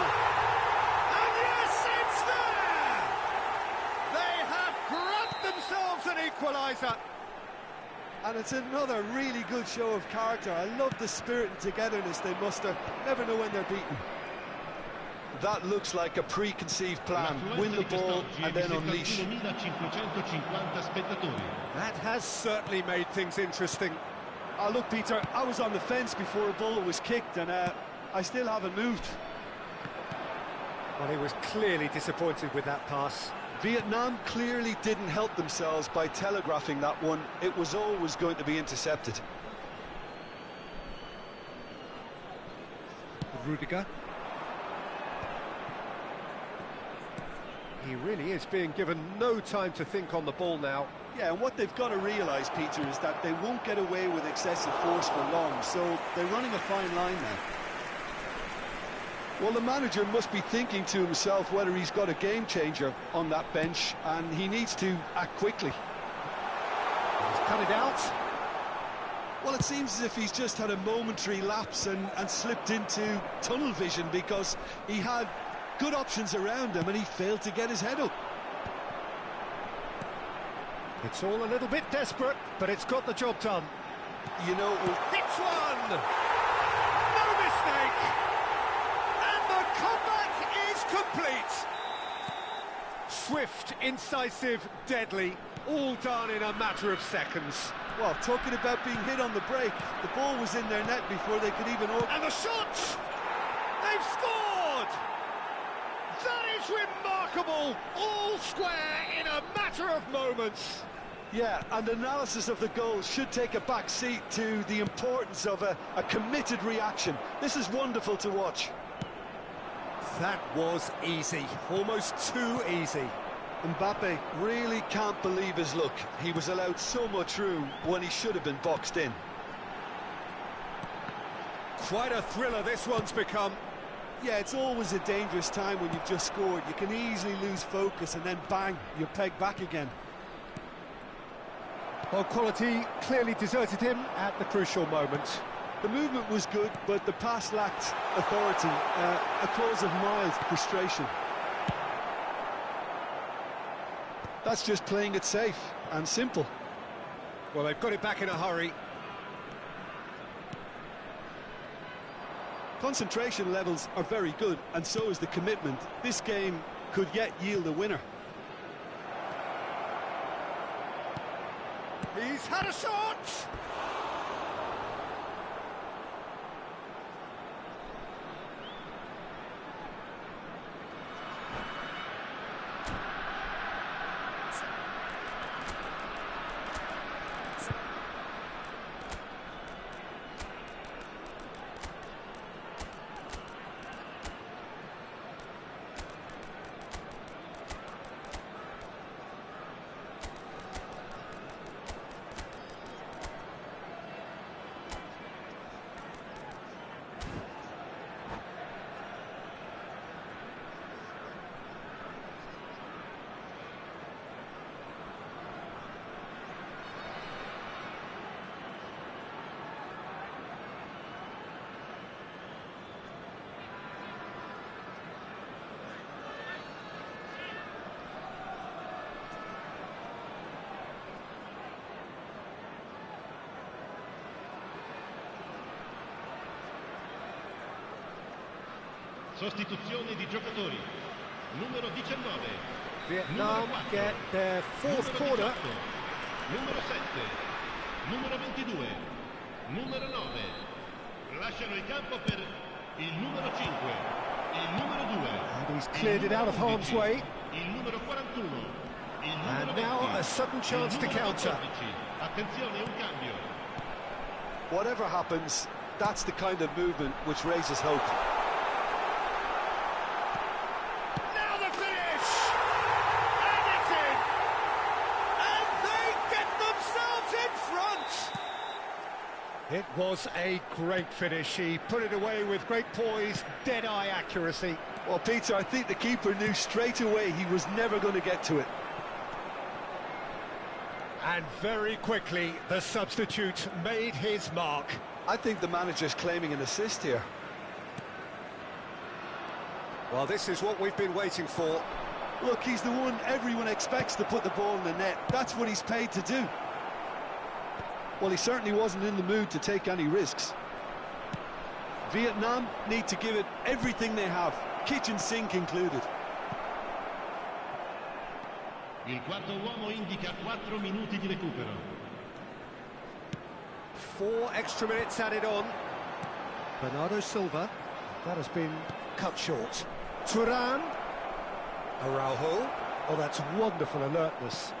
[SPEAKER 1] And yes, it's there! They have grabbed themselves an equaliser.
[SPEAKER 2] And it's another really good show of character. I love the spirit and togetherness they muster. Never know when they're beaten. That looks like a preconceived plan. Win the ball and then unleash.
[SPEAKER 1] That has certainly made things interesting.
[SPEAKER 2] Oh, look, Peter, I was on the fence before a ball was kicked, and I still haven't moved.
[SPEAKER 1] Well, he was clearly disappointed with that pass.
[SPEAKER 2] Vietnam clearly didn't help themselves by telegraphing that one. It was always going to be intercepted.
[SPEAKER 1] Rudiger. He really is being given no time to think on the ball now.
[SPEAKER 2] Yeah, and what they've got to realise, Peter, is that they won't get away with excessive force for long, so they're running a fine line now. Well, the manager must be thinking to himself whether he's got a game-changer on that bench, and he needs to act quickly.
[SPEAKER 1] He's cut it out.
[SPEAKER 2] Well, it seems as if he's just had a momentary lapse and slipped into tunnel vision, because he had good options around him and he failed to get his head up.
[SPEAKER 1] It's all a little bit desperate, but it's got the job done.
[SPEAKER 2] You know,
[SPEAKER 1] hits one! No mistake! And the comeback is complete! Swift, incisive, deadly, all done in a matter of seconds.
[SPEAKER 2] Well, talking about being hit on the break, the ball was in their net before they could even open.
[SPEAKER 1] And the shot! They've scored! That is remarkable! All square in a matter of moments.
[SPEAKER 2] Yeah, and analysis of the goal should take a back seat to the importance of a committed reaction. This is wonderful to watch.
[SPEAKER 1] That was easy, almost too easy.
[SPEAKER 2] Mbappe really can't believe his luck. He was allowed so much room when he should have been boxed in.
[SPEAKER 1] Quite a thriller this one's become.
[SPEAKER 2] Yeah, it's always a dangerous time when you've just scored. You can easily lose focus and then bang, you're pegged back again.
[SPEAKER 1] Well, quality clearly deserted him at the crucial moment.
[SPEAKER 2] The movement was good, but the pass lacked authority, a cause of mild frustration. That's just playing it safe and simple.
[SPEAKER 1] Well, they've got it back in a hurry.
[SPEAKER 2] Concentration levels are very good, and so is the commitment. This game could yet yield a winner.
[SPEAKER 1] He's had a shot!
[SPEAKER 3] Sostituzione di giocatori. Numero 19.
[SPEAKER 1] Vietnam get their fourth corner.
[SPEAKER 3] Numero 7. Numero 22. Numero 9. Lasciano il campo per il numero 5. Il numero 2.
[SPEAKER 1] And he's cleared it out of harm's way.
[SPEAKER 3] Il numero 41. Il numero
[SPEAKER 1] And
[SPEAKER 3] 20.
[SPEAKER 1] now a sudden chance to counter.
[SPEAKER 3] 14. Attenzione, un cambio.
[SPEAKER 2] Whatever happens, that's the kind of movement which raises hope.
[SPEAKER 1] Now the finish! And it's in! And they get themselves in front! It was a great finish. He put it away with great poise, dead-eye accuracy.
[SPEAKER 2] Well, Peter, I think the keeper knew straight away he was never going to get to it.
[SPEAKER 1] And very quickly, the substitute made his mark.
[SPEAKER 2] I think the manager's claiming an assist here.
[SPEAKER 1] Well, this is what we've been waiting for.
[SPEAKER 2] Look, he's the one everyone expects to put the ball in the net. That's what he's paid to do. Well, he certainly wasn't in the mood to take any risks. Vietnam need to give it everything they have, kitchen sink included.
[SPEAKER 3] Il quarto uomo indica 4 minuti di recupero.
[SPEAKER 1] 4 extra minutes added on. Bernardo Silva, that has been cut short. Turan, Araujo, oh, that's wonderful alertness.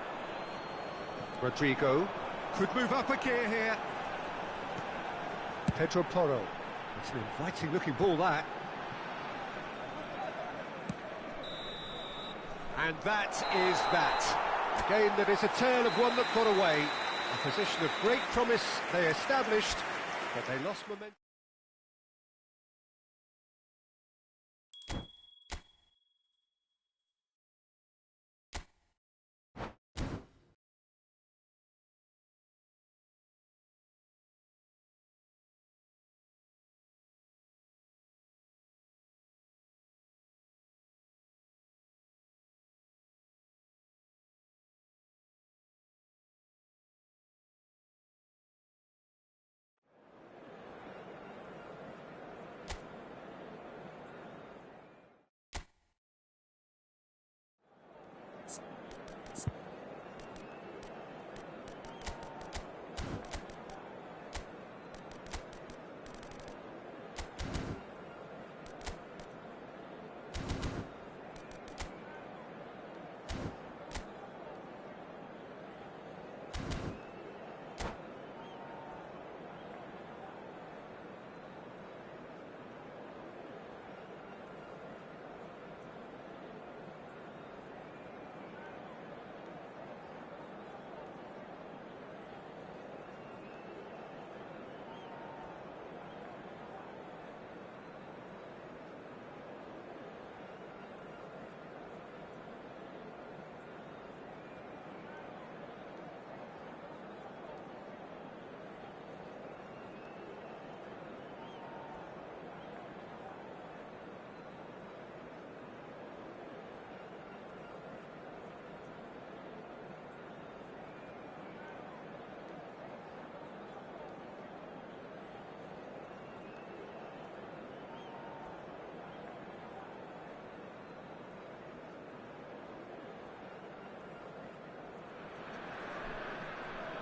[SPEAKER 1] Rodrigo could move up a gear here. Pedro Porro, it's an inviting looking ball, that. And that is that. A game that is a tale of one that got away. A position of great promise they established, but they lost momentum.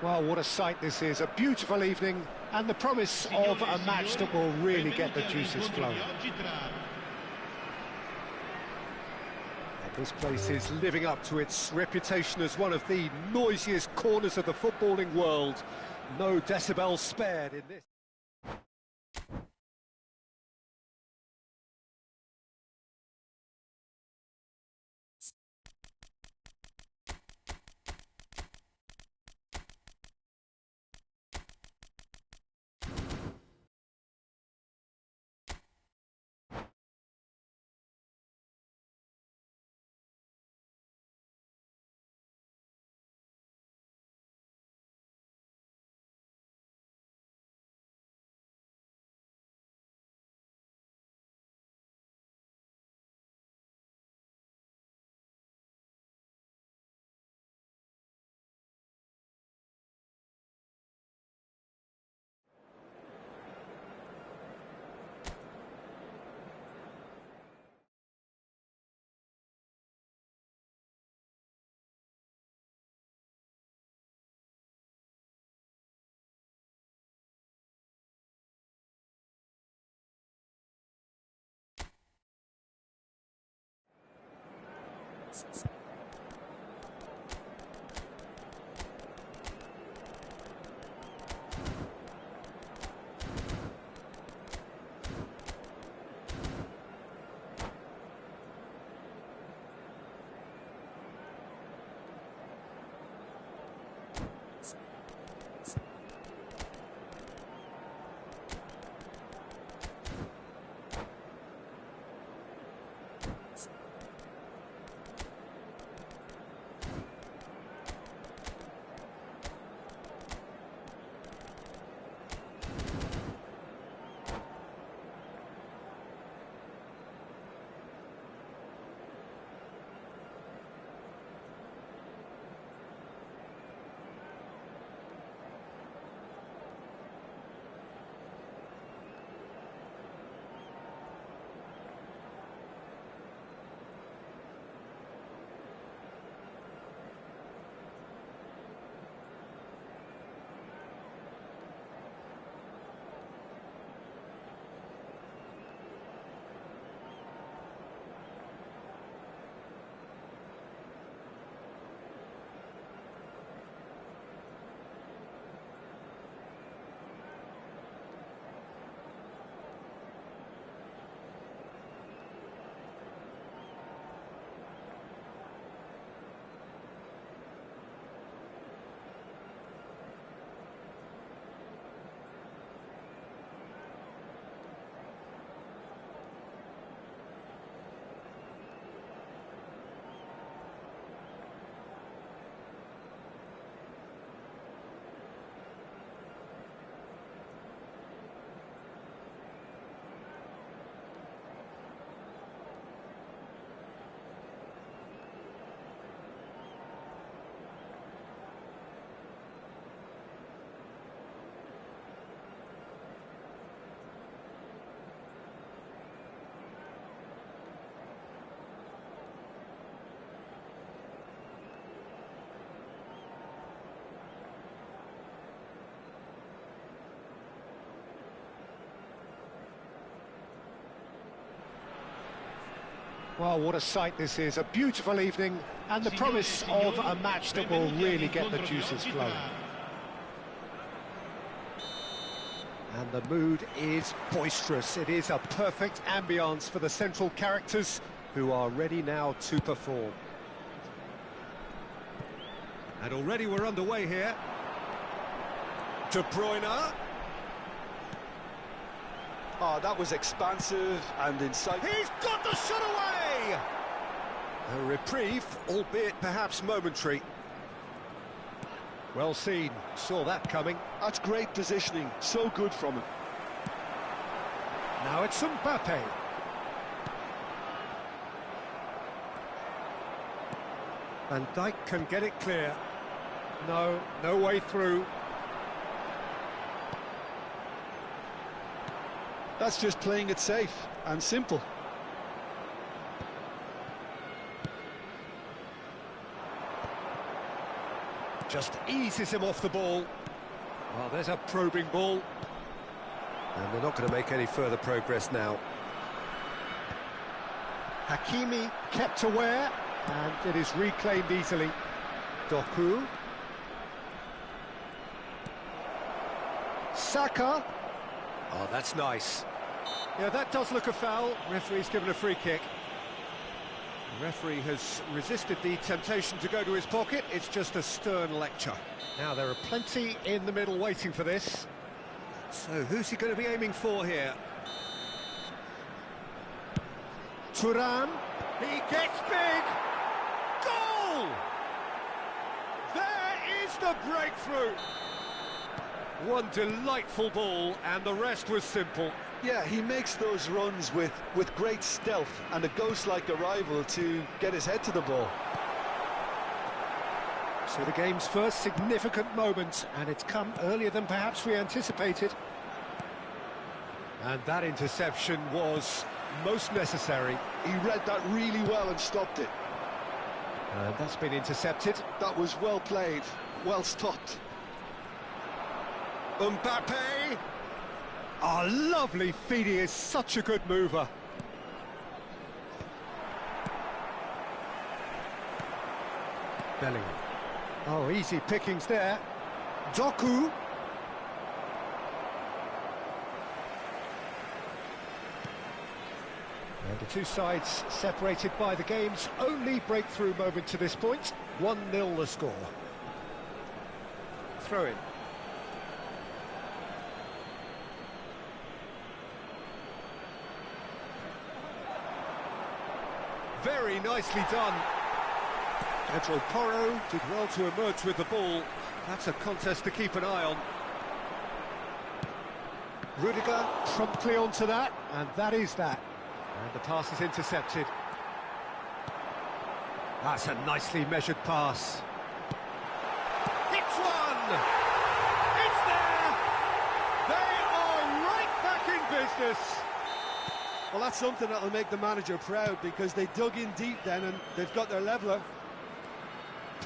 [SPEAKER 1] Well, what a sight this is, a beautiful evening, and the promise of a match that will really get the juices flowing. And this place is living up to its reputation as one of the noisiest corners of the footballing world. No decibels spared in this. Well, what a sight this is, a beautiful evening, and the promise of a match that will really get the juices flowing. And the mood is boisterous. It is a perfect ambience for the central characters who are ready now to perform. And already we're underway here. De Bruyne.
[SPEAKER 2] Oh, that was expansive and insightful.
[SPEAKER 1] He's got the shot away! A reprieve, albeit perhaps momentary. Well seen, saw that coming.
[SPEAKER 2] That's great positioning, so good from him.
[SPEAKER 1] Now it's Mbappe. Van Dijk can get it clear. No, no way through.
[SPEAKER 2] That's just playing it safe and simple.
[SPEAKER 1] Just eases him off the ball. Well, there's a probing ball. And they're not going to make any further progress now. Hakimi kept aware, and it is reclaimed easily. Doku. Saka. Oh, that's nice. Yeah, that does look a foul. Referee's given a free kick. The referee has resisted the temptation to go to his pocket. It's just a stern lecture. Now, there are plenty in the middle waiting for this. So, who's he going to be aiming for here? Turan. He gets big. Goal! There is the breakthrough. One delightful ball, and the rest was simple.
[SPEAKER 2] Yeah, he makes those runs with great stealth and a ghost-like arrival to get his head to the ball.
[SPEAKER 1] So the game's first significant moment, and it's come earlier than perhaps we anticipated. And that interception was most necessary.
[SPEAKER 2] He read that really well and stopped it.
[SPEAKER 1] And that's been intercepted.
[SPEAKER 2] That was well played, well stopped.
[SPEAKER 1] Mbappe! Oh, lovely feed, he is such a good mover. Bellingham. Oh, easy pickings there. Doku. And the two sides separated by the game's only breakthrough moment to this point. 1-0 the score. Throw in. Very nicely done. Pedro Porro did well to emerge with the ball. That's a contest to keep an eye on. Rudiger promptly onto that, and that is that. And the pass is intercepted. That's a nicely measured pass. It's one! It's there! They are right back in business!
[SPEAKER 2] Well, that's something that'll make the manager proud, because they dug in deep then and they've got their leveller.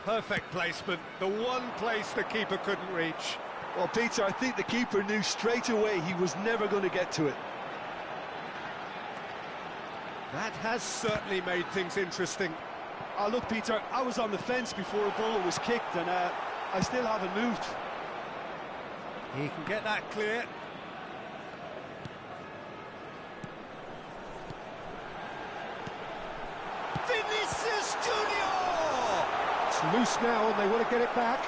[SPEAKER 1] Perfect placement, the one place the keeper couldn't reach.
[SPEAKER 2] Well, Peter, I think the keeper knew straight away he was never going to get to it.
[SPEAKER 1] That has certainly made things interesting.
[SPEAKER 2] Oh, look, Peter, I was on the fence before a ball was kicked, and I still haven't moved.
[SPEAKER 1] He can get that clear. Vinicius Junior! It's loose now, and they want to get it back.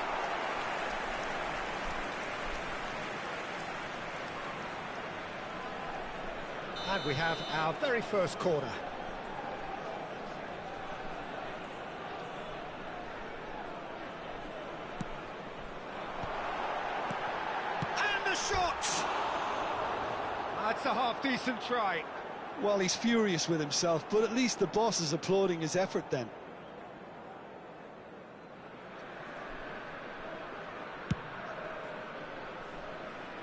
[SPEAKER 1] And we have our very first corner. And the shot! That's a half-decent try.
[SPEAKER 2] Well, he's furious with himself, but at least the boss is applauding his effort then.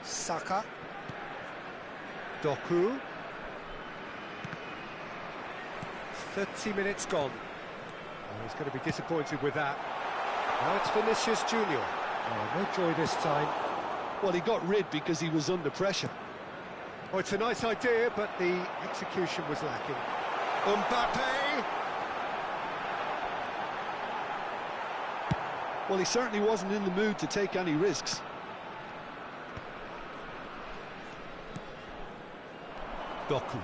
[SPEAKER 1] Saka. Doku. 30 minutes gone. Oh, he's going to be disappointed with that. Now it's Vinicius Junior. Oh, no joy this time.
[SPEAKER 2] Well, he got rid because he was under pressure.
[SPEAKER 1] Oh, it's a nice idea, but the execution was lacking. Mbappe!
[SPEAKER 2] Well, he certainly wasn't in the mood to take any risks.
[SPEAKER 1] Doku.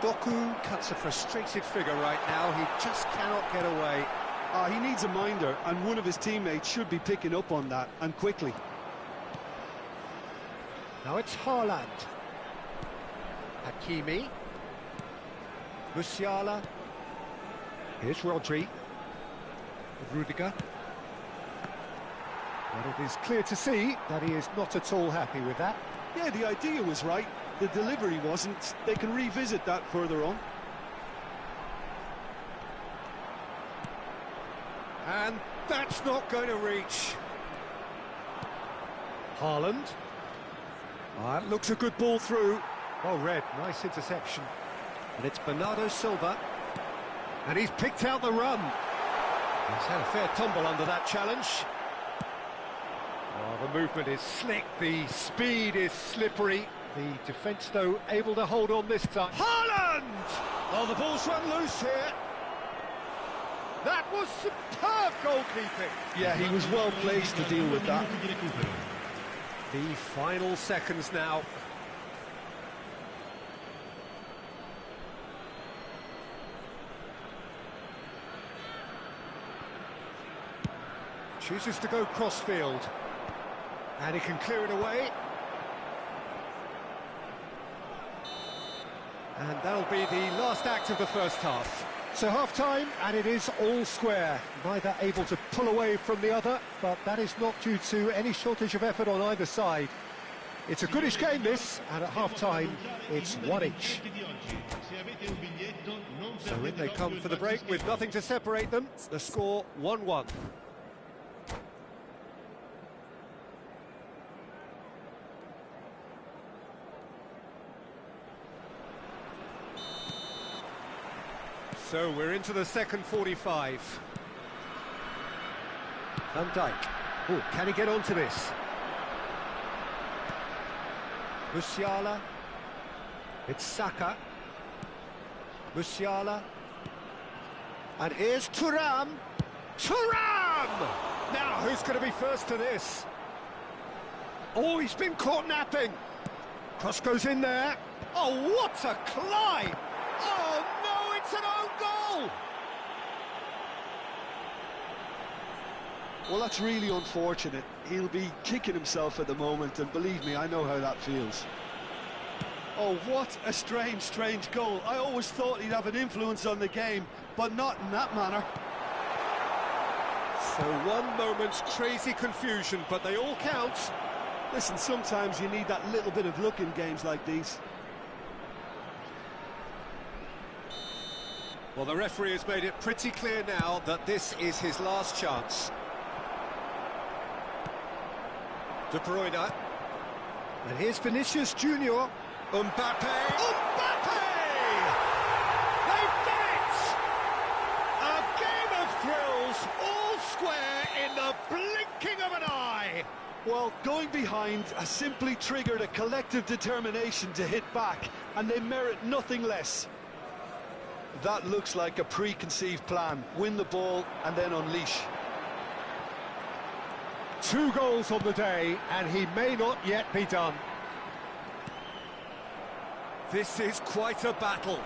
[SPEAKER 1] Doku cuts a frustrated figure right now. He just cannot get away.
[SPEAKER 2] He needs a minder, and one of his teammates should be picking up on that, and quickly.
[SPEAKER 1] Now it's Haaland. Hakimi. Musiala. Here's Rodri. Rudiger. But it is clear to see that he is not at all happy with that.
[SPEAKER 2] Yeah, the idea was right. The delivery wasn't. They can revisit that further on.
[SPEAKER 1] And that's not going to reach. Haaland. That looks a good ball through. Oh, Red, nice interception. And it's Bernardo Silva. And he's picked out the run. He's had a fair tumble under that challenge. Oh, the movement is slick, the speed is slippery. The defence, though, able to hold on this time. Haaland! Oh, the ball's run loose here. That was superb goalkeeping.
[SPEAKER 2] Yeah, he was well placed to deal with that.
[SPEAKER 1] The final seconds now. Chooses to go crossfield. And he can clear it away. And that'll be the last act of the first half. So half-time, and it is all square. Neither able to pull away from the other, but that is not due to any shortage of effort on either side. It's a goodish game, this, and at half-time, it's one each. So in they come for the break with nothing to separate them. The score 1-1. So we're into the second 45. Van Dijk. Oh, can he get onto this? Musiala. It's Saka. Musiala. And here's Thuram. Thuram! Now, who's going to be first to this? Oh, he's been caught napping. Cross goes in there. Oh, what a climb! Oh, no, it's an own goal!
[SPEAKER 2] Well, that's really unfortunate. He'll be kicking himself at the moment, and believe me, I know how that feels. Oh, what a strange goal. I always thought he'd have an influence on the game, but not in that manner.
[SPEAKER 1] So one moment's crazy confusion, but they all count.
[SPEAKER 2] Listen, sometimes you need that little bit of luck in games like these.
[SPEAKER 1] Well, the referee has made it pretty clear now that this is his last chance. De Bruyne. And here's Vinicius Junior. Mbappe. Mbappe! They've done it! A game of thrills, all square in the blinking of an eye.
[SPEAKER 2] Well, going behind has simply triggered a collective determination to hit back, and they merit nothing less. That looks like a preconceived plan. Win the ball and then unleash.
[SPEAKER 1] 2 goals on the day, and he may not yet be done. This is quite a battle.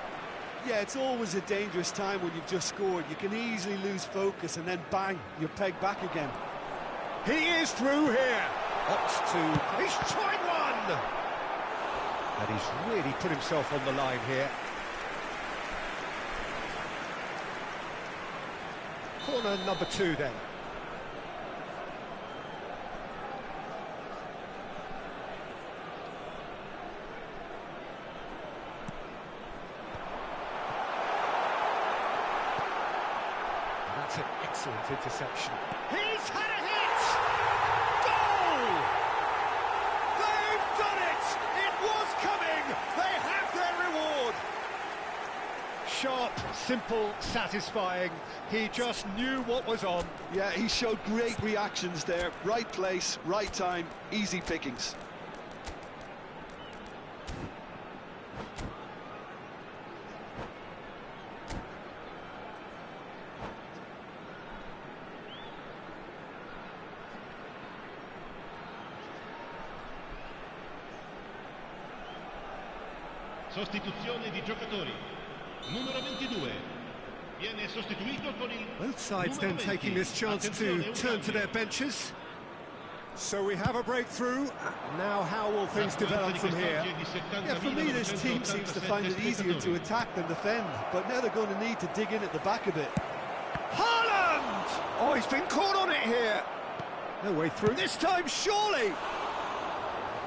[SPEAKER 2] Yeah, it's always a dangerous time when you've just scored. You can easily lose focus and then bang, you're pegged back again.
[SPEAKER 1] He is through here. Opts to... He's tried one! And he's really put himself on the line here. Corner number 2 then. That's an excellent interception. He's had a hit! Goal! They've done it! It was coming! They have their reward! Sharp, simple, satisfying. He just knew what was on.
[SPEAKER 2] Yeah, he showed great reactions there. Right place, right time, easy pickings.
[SPEAKER 3] Sostituzione di giocatori. Numero 22. Viene sostituito con il
[SPEAKER 1] Both sides
[SPEAKER 3] numero
[SPEAKER 1] then
[SPEAKER 3] 20.
[SPEAKER 1] taking this chance to
[SPEAKER 3] Attenzione,
[SPEAKER 1] turn to their benches. So we have a breakthrough. Now how will things develop from here?
[SPEAKER 2] Yeah, for me this team seems to find it easier to attack than defend, but now they're going to need to dig in at the back a bit.
[SPEAKER 1] Haaland! Oh, he's been caught on it here. No way through this time, surely.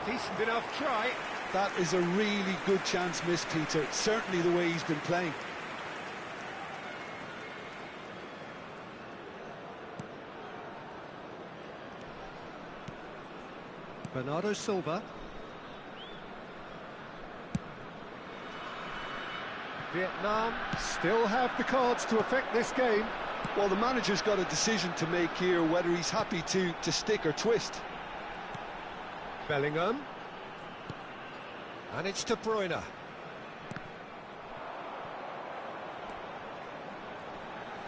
[SPEAKER 1] Decent enough try.
[SPEAKER 2] That is a really good chance missed, Peter. Certainly the way he's been playing.
[SPEAKER 1] Bernardo Silva. Vietnam still have the cards to affect this game.
[SPEAKER 2] Well, the manager's got a decision to make here, whether he's happy to stick or twist.
[SPEAKER 1] Bellingham. And it's De Bruyne.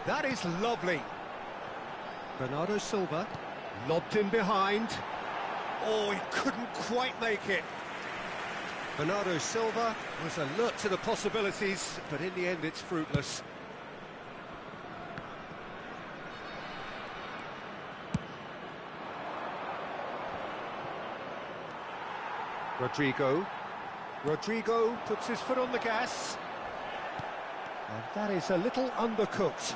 [SPEAKER 1] That is lovely. Bernardo Silva. Lobbed in behind. Oh, he couldn't quite make it. Bernardo Silva was alert to the possibilities, but in the end it's fruitless. Rodrigo puts his foot on the gas. And that is a little undercooked.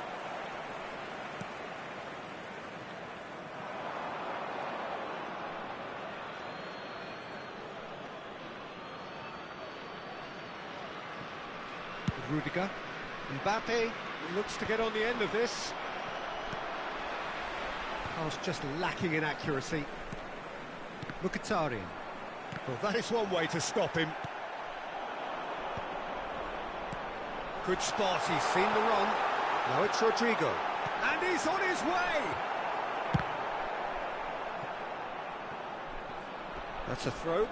[SPEAKER 1] Rudiger. Mbappe looks to get on the end of this. Pass just lacking in accuracy. Mkhitaryan. Well, that is one way to stop him. Good spot, he's seen the run. Now it's Rodrigo. And he's on his way! That's a throw.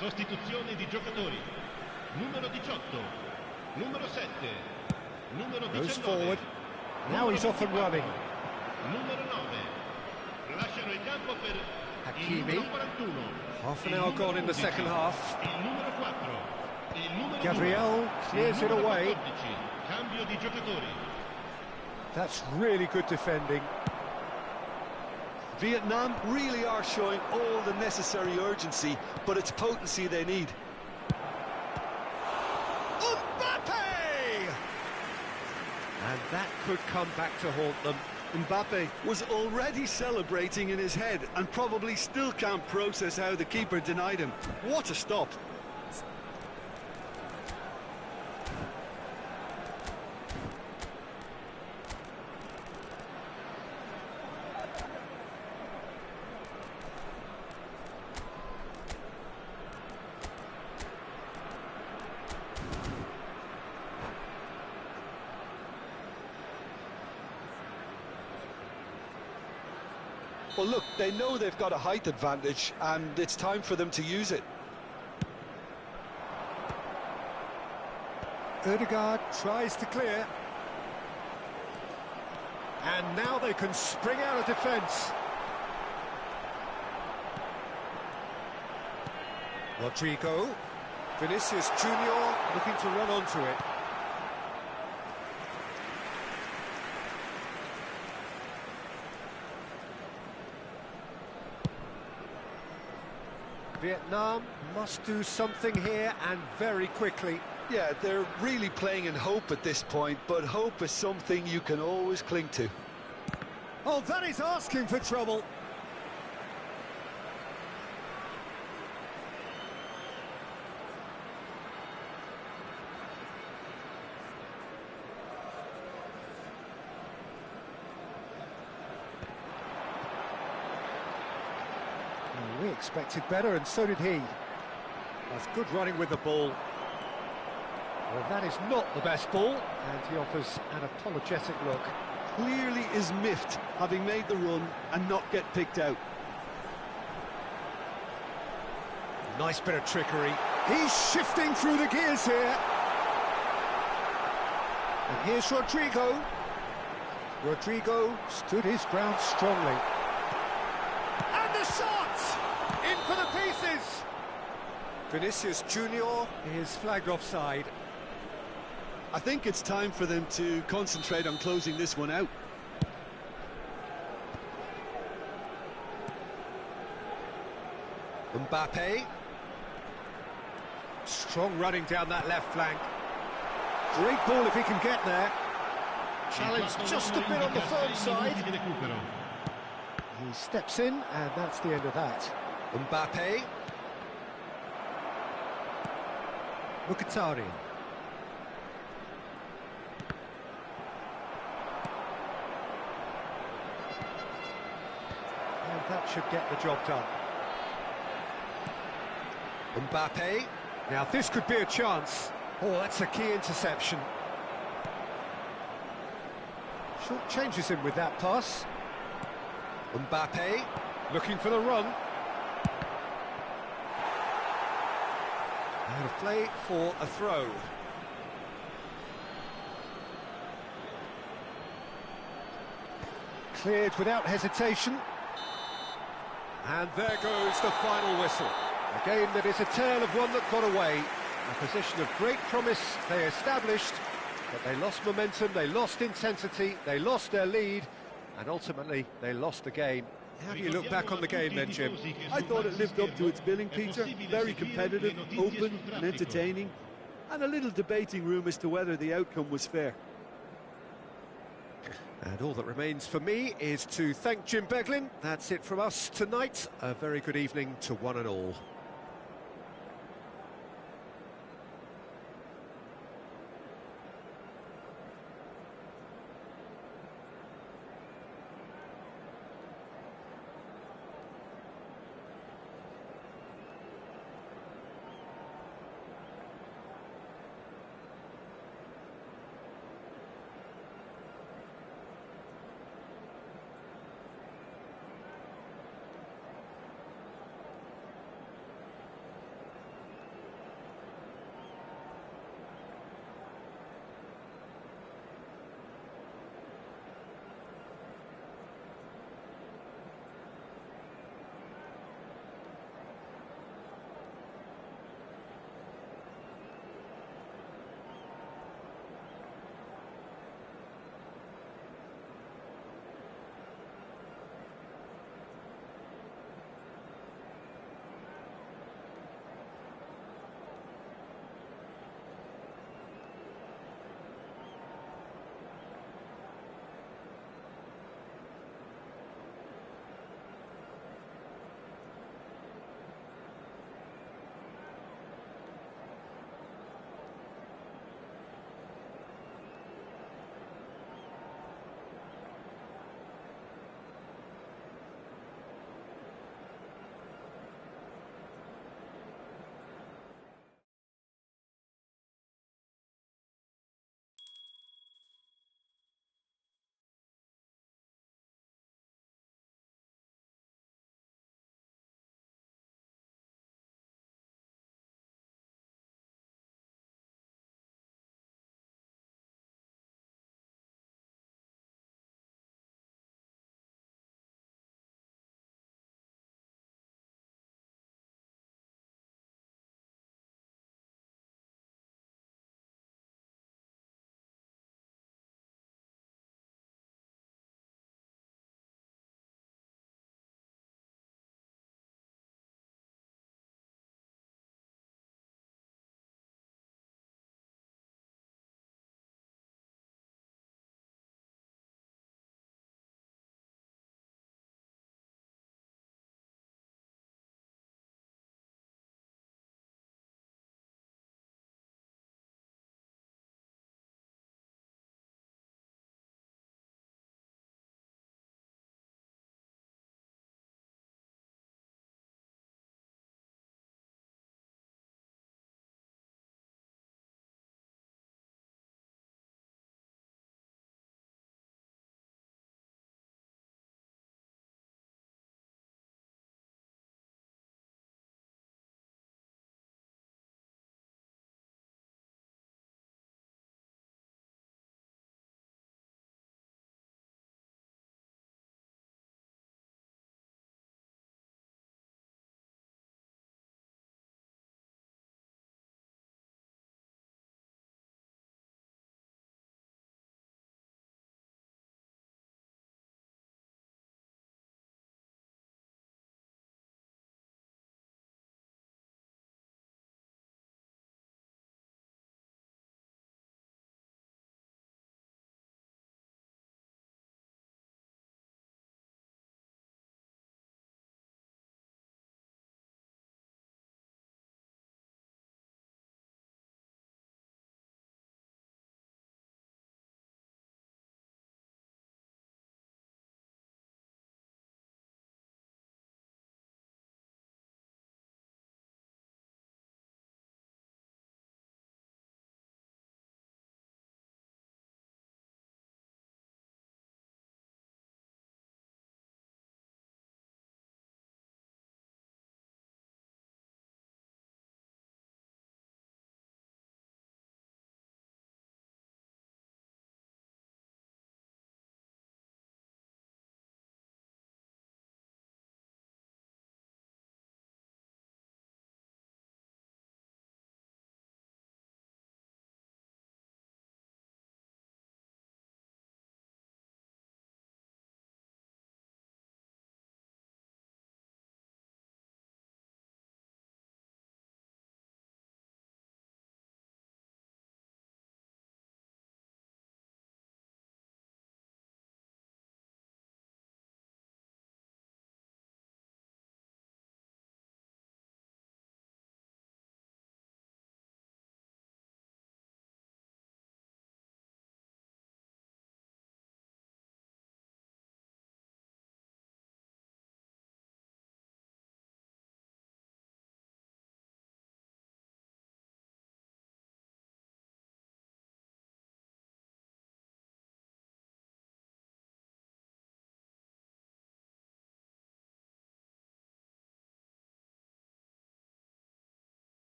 [SPEAKER 3] Sostituzione di giocatori. Numero 18, numero 7, numero 19.
[SPEAKER 1] Goes forward. Now he's off and running.
[SPEAKER 3] Numero 9. Lasciano il campo per il numero 41.
[SPEAKER 1] Half an hour gone in the second half.
[SPEAKER 3] Il numero 4. Il numero
[SPEAKER 1] Gabriel
[SPEAKER 3] 2.
[SPEAKER 1] clears it away.
[SPEAKER 3] 14. Cambio di giocatori.
[SPEAKER 1] That's really good defending.
[SPEAKER 2] Vietnam really are showing all the necessary urgency, but it's potency they need.
[SPEAKER 1] Mbappe! And that could come back to haunt them.
[SPEAKER 2] Mbappe was already celebrating in his head and probably still can't process how the keeper denied him. What a stop. Well, look, they know they've got a height advantage, and it's time for them to use it.
[SPEAKER 1] Ødegaard tries to clear. And now they can spring out of defence. Rodrigo. Vinicius Junior looking to run onto it. Vietnam must do something here, and very quickly.
[SPEAKER 2] Yeah, they're really playing in hope at this point, but hope is something you can always cling to.
[SPEAKER 1] Oh, that is asking for trouble. We expected better, and so did he. That's good running with the ball. Well, that is not the best ball, and he offers an apologetic look.
[SPEAKER 2] Clearly is miffed, having made the run and not get picked out.
[SPEAKER 1] Nice bit of trickery. He's shifting through the gears here. And here's Rodrigo. Rodrigo stood his ground strongly. And the shot! In for the pieces! Vinicius Junior is flagged offside.
[SPEAKER 2] I think it's time for them to concentrate on closing this one out.
[SPEAKER 1] Mbappe. Strong running down that left flank. Great ball if he can get there. Challenge just a bit on the firm side. He steps in, and that's the end of that. Mbappe. Mkhitaryan. And that should get the job done. Mbappe. Now this could be a chance. Oh, that's a key interception. Short changes him with that pass. Mbappe looking for the run. Out of play for a throw. Cleared without hesitation. And there goes the final whistle. A game that is a tale of one that got away. A position of great promise they established, but they lost momentum, they lost intensity, they lost their lead, and ultimately they lost the game. How do you look back on the game then, Jim?
[SPEAKER 2] I thought it lived up to its billing, Peter. Very competitive, open and entertaining, and a little debating room as to whether the outcome was fair.
[SPEAKER 1] And all that remains for me is to thank Jim Beglin. That's it from us tonight. A very good evening to one and all.